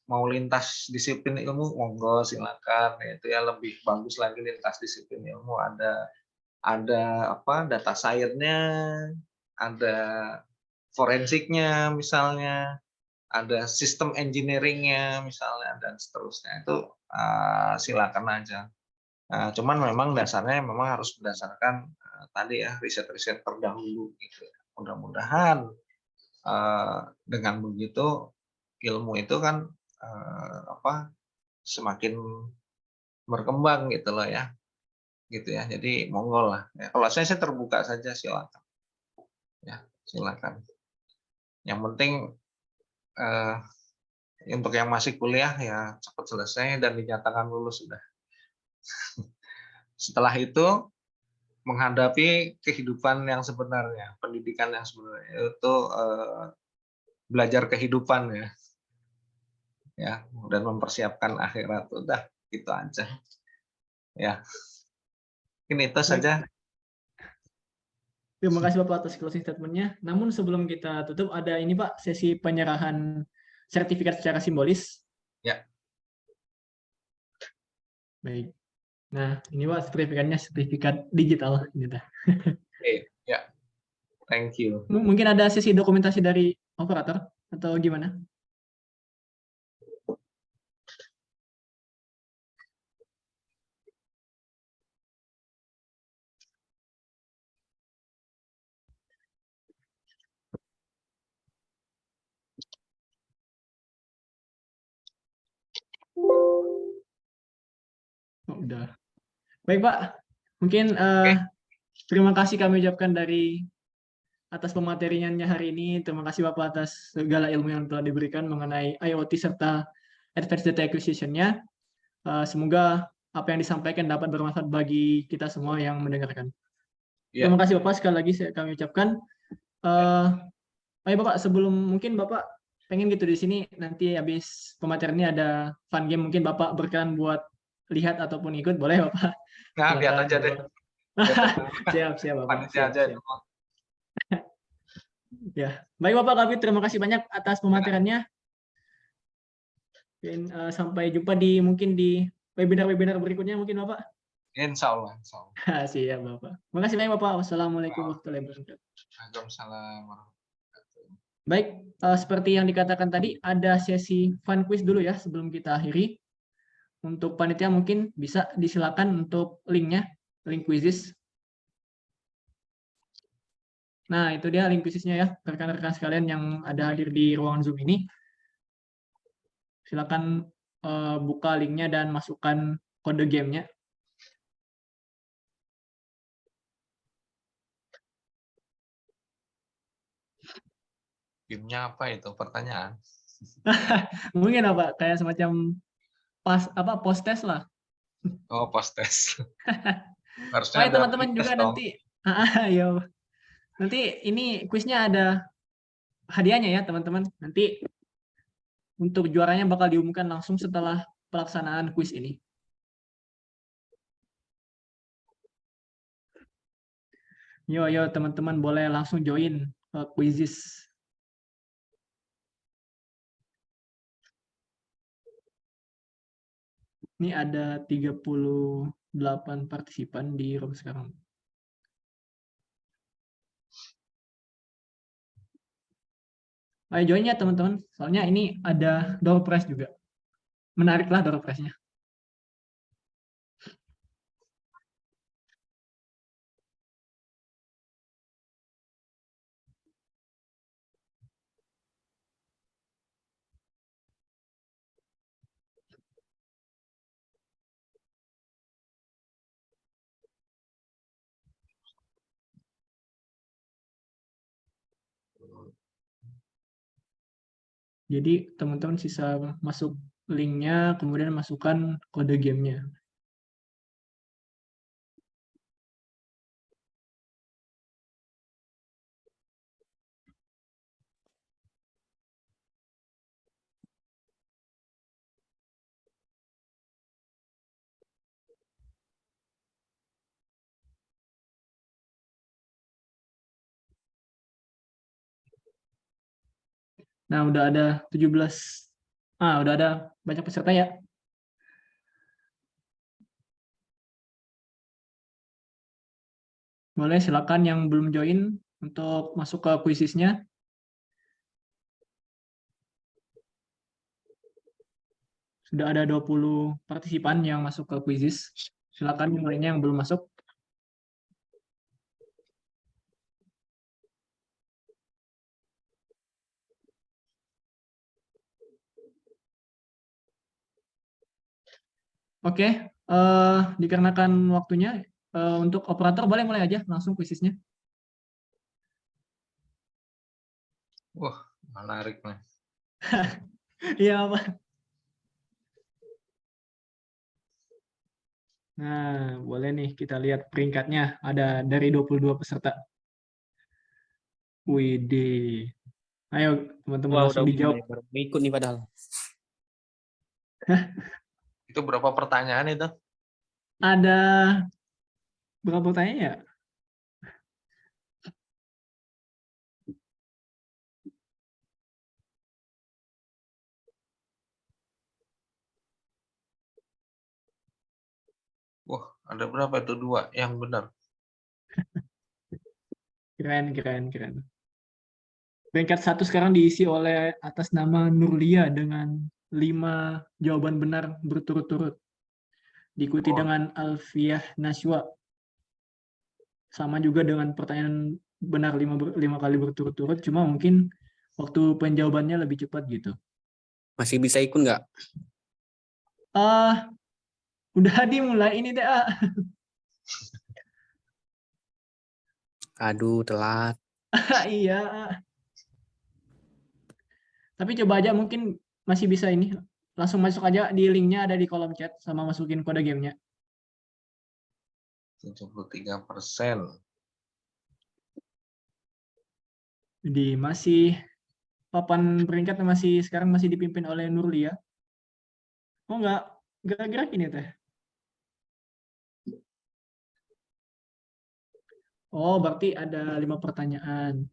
mau lintas disiplin ilmu monggo silakan. Itu ya lebih bagus lagi lintas disiplin ilmu ada apa data science-nya, ada forensiknya misalnya, ada sistem engineering-nya misalnya dan seterusnya itu silakan aja. Cuman memang dasarnya memang harus berdasarkan tadi ya riset-riset terdahulu gitu ya. Mudah-mudahan dengan begitu ilmu itu kan apa semakin berkembang gitu loh ya. Gitu ya. Jadi monggo lah. Ya, kalau saya terbuka saja silakan. Ya, silakan. Yang penting untuk yang masih kuliah ya cepat selesai dan dinyatakan lulus sudah. Setelah itu menghadapi kehidupan yang sebenarnya, pendidikan yang sebenarnya itu belajar kehidupan ya, dan mempersiapkan akhirat udah gitu aja, ya. Ini itu saja. Terima kasih Bapak atas closing statement-nya. Namun sebelum kita tutup ada ini Pak sesi penyerahan sertifikat secara simbolis. Ya. Baik. Nah ini Pak sertifikatnya sertifikat digital ini dah. Oke, ya. Thank you. Mungkin ada sesi dokumentasi dari operator atau gimana? Oh, udah. Baik Pak, mungkin terima kasih kami ucapkan dari atas pemateriannya hari ini. Terima kasih Bapak atas segala ilmu yang telah diberikan mengenai IoT serta Advanced Data Acquisition-nya. Semoga apa yang disampaikan dapat bermanfaat bagi kita semua yang mendengarkan. Ya. Terima kasih Bapak sekali lagi kami ucapkan. Oh ya Bapak, sebelum mungkin Bapak pengen gitu di sini nanti habis pematerian ini ada fun game, mungkin Bapak berkenan buat lihat ataupun ikut, boleh Bapak? Nah, lihat Silakan aja deh. Bapak. Lihat aja. Siap, siap Bapak, Panitia siap, aja siap. itu mah. Ya, baik Bapak Kabit, terima kasih banyak atas Ya, pemateriannya. Dan, sampai jumpa di mungkin di webinar-webinar berikutnya mungkin Bapak. insya Allah, insya Allah. Siap Bapak. Terima kasih banyak Bapak. Wassalamualaikum warahmatullahi wabarakatuh. Waalaikumsalam warahmatullahi wabarakatuh. Baik, seperti yang dikatakan tadi, ada sesi fun quiz dulu ya sebelum kita akhiri. Untuk panitia mungkin bisa disilakan untuk linknya, link quizzes. Nah, itu dia link quizesnya ya, rekan-rekan sekalian yang ada hadir di ruangan Zoom ini. Silakan buka linknya dan masukkan kode gamenya. Gamenya apa itu? Pertanyaan. Mungkin apa kayak semacam post test lah. Oh, post test. Harusnya Oh ya ada teman-teman pre-test juga dong. nanti, ya nanti ini kuisnya ada hadiahnya ya teman-teman. Nanti untuk juaranya bakal diumumkan langsung setelah pelaksanaan kuis ini. Yo teman-teman boleh langsung join quizzes. Ini ada 38 partisipan di room sekarang. Ayo join ya teman-teman. Soalnya ini ada door prize juga. Menariklah door prize-nya. Jadi teman-teman sisa masuk linknya, kemudian masukkan kode gamenya. Nah, udah ada 17. Udah ada banyak peserta ya. Boleh silakan yang belum join untuk masuk ke quizesnya. Sudah ada 20 partisipan yang masuk ke quizes. Silakan yang lainnya yang belum masuk. Oke, dikarenakan waktunya, untuk operator boleh mulai aja langsung quizesnya. Wah, menarik nih. Iya, Pak. Nah, boleh nih kita lihat peringkatnya. Ada dari 22 peserta. Widih. Ayo, teman-teman Wah, langsung udah dijawab. mulai baru ikut nih padahal. Itu berapa pertanyaan itu? Ada berapa pertanyaan ya? Wah, ada berapa itu? 2 yang benar. Keren. Peringkat 1 sekarang diisi oleh atas nama Nurlia dengan 5 jawaban benar berturut-turut. Diikuti Oh. dengan Alfiah Naswa. Sama juga dengan pertanyaan benar 5 kali berturut-turut, cuma mungkin waktu penjawabannya lebih cepat gitu. Masih bisa ikut nggak? Udah dimulai ini deh. Aduh, telat. Iya. Tapi coba aja mungkin masih bisa ini. Langsung masuk aja di linknya ada di kolom chat sama masukin kode gamenya. 73%. masih papan peringkatnya sekarang masih dipimpin oleh Nurlia. Oh nggak gerak-gerak ini teh. Oh berarti ada 5 pertanyaan.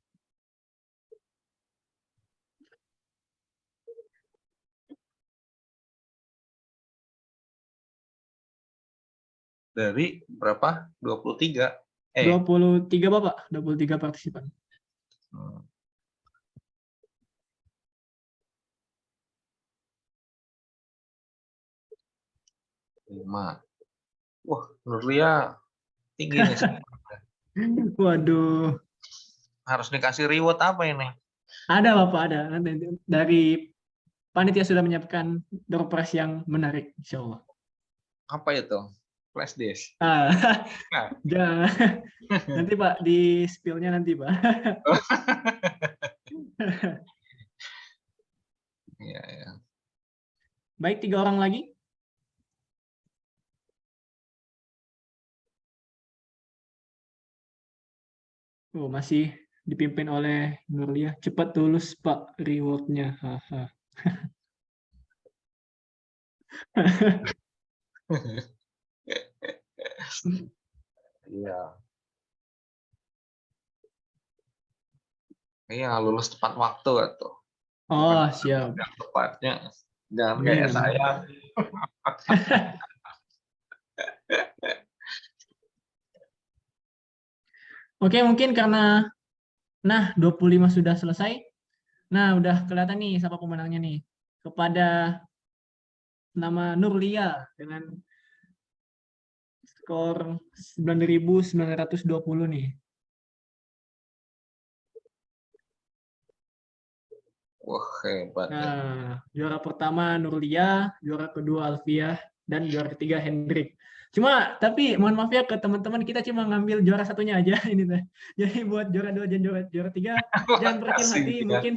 Dari berapa? 23. 23 Bapak, 23 partisipan. Hmm. Lima. Wah, Nurlia tinggi nih. Waduh, Harus dikasih reward apa ini? ada Bapak, ada. Nanti dari panitia sudah menyiapkan door prize yang menarik, insya Allah. Apa itu? Flash disk. Ah, Nah. jangan. Nanti Pak, di spill-nya nanti Pak. Iya, ya. Baik, 3 orang lagi. Oh, masih dipimpin oleh Nurlia. Cepat tulus Pak reward-nya. Haha. Iya. Iya, lulus tepat waktu tuh. Oh, siap. Yang tepatnya. Jangan Amin, kayak amin. saya. Oke, mungkin karena 25 sudah selesai. Nah, udah kelihatan nih siapa pemenangnya nih. Kepada nama Nurlia dengan skor 9.920 nih. Wah, hebat. Nah, juara pertama Nurlia, juara kedua Alfiah, dan juara ketiga Hendrik. Tapi mohon maaf ya ke teman-teman, kita cuma ngambil juara satunya aja ini teh. Jadi buat juara 2 dan juara 3 jangan berkecil Makasih, hati, ya. mungkin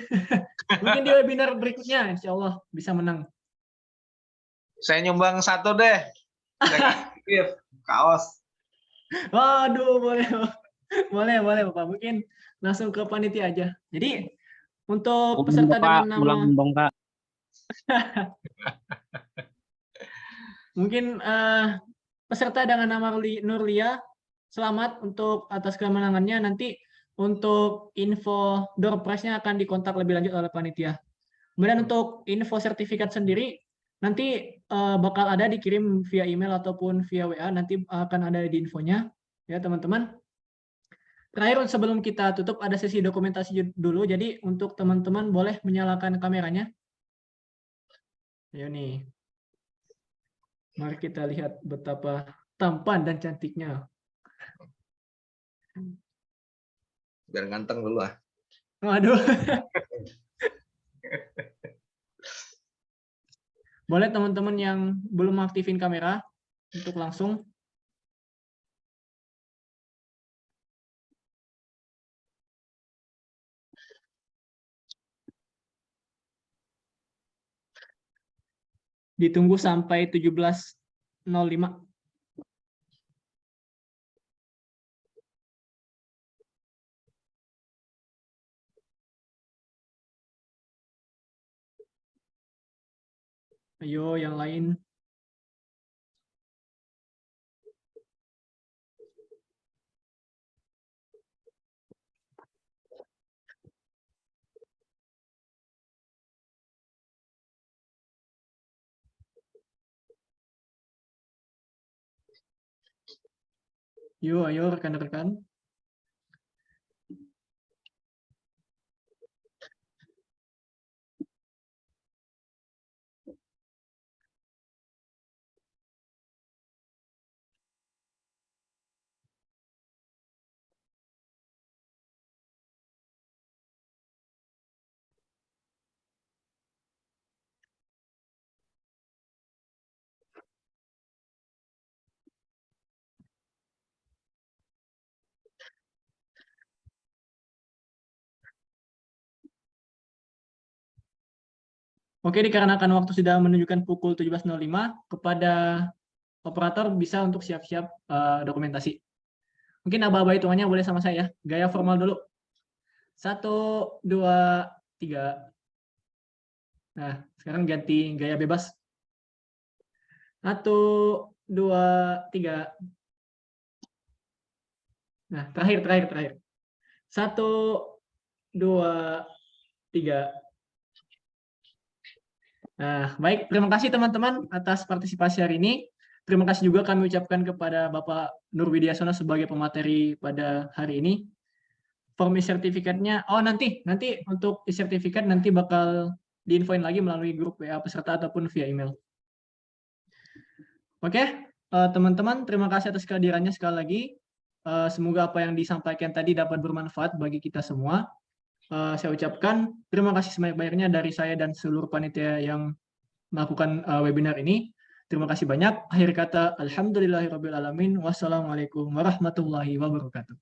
mungkin di webinar berikutnya insya Allah bisa menang. Saya nyumbang 1 deh. Saya kasih kaos. Waduh, boleh Bapak. Mungkin langsung ke panitia aja. Jadi untuk peserta dengan nama mungkin peserta dengan nama Nurlia, selamat untuk atas kemenangannya. Nanti untuk info door prize-nya akan dikontak lebih lanjut oleh panitia. Kemudian untuk info sertifikat sendiri nanti bakal ada dikirim via email ataupun via WA, nanti akan ada di infonya ya teman-teman. Terakhir sebelum kita tutup ada sesi dokumentasi dulu, jadi untuk teman-teman boleh menyalakan kameranya. Ayo nih. Mari kita lihat betapa tampan dan cantiknya. Biar ganteng dulu ah. Waduh. Boleh teman-teman yang belum aktifin kamera untuk langsung. Ditunggu sampai 17.05. Ayo yang lain. Yuk, ayo rekan-rekan. Oke, dikarenakan waktu sudah menunjukkan pukul 17.05, kepada operator bisa untuk siap-siap dokumentasi. Mungkin aba-aba hitungannya boleh sama saya, gaya formal dulu. 1, 2, 3. Nah, sekarang ganti gaya bebas. 1, 2, 3. Nah, terakhir. 1, 2, 3. Nah, baik. Terima kasih teman-teman atas partisipasi hari ini. Terima kasih juga kami ucapkan kepada Bapak Nur Widyasono sebagai pemateri pada hari ini. Form sertifikatnya, nanti untuk sertifikat nanti bakal diinfoin lagi melalui grup WA peserta ataupun via email. Oke, teman-teman, terima kasih atas kehadirannya sekali lagi. Semoga apa yang disampaikan tadi dapat bermanfaat bagi kita semua. Saya ucapkan terima kasih sebanyak-banyaknya dari saya dan seluruh panitia yang melakukan webinar ini. Terima kasih banyak. Akhir kata, alhamdulillahirabbil alamin. Wassalamualaikum warahmatullahi wabarakatuh.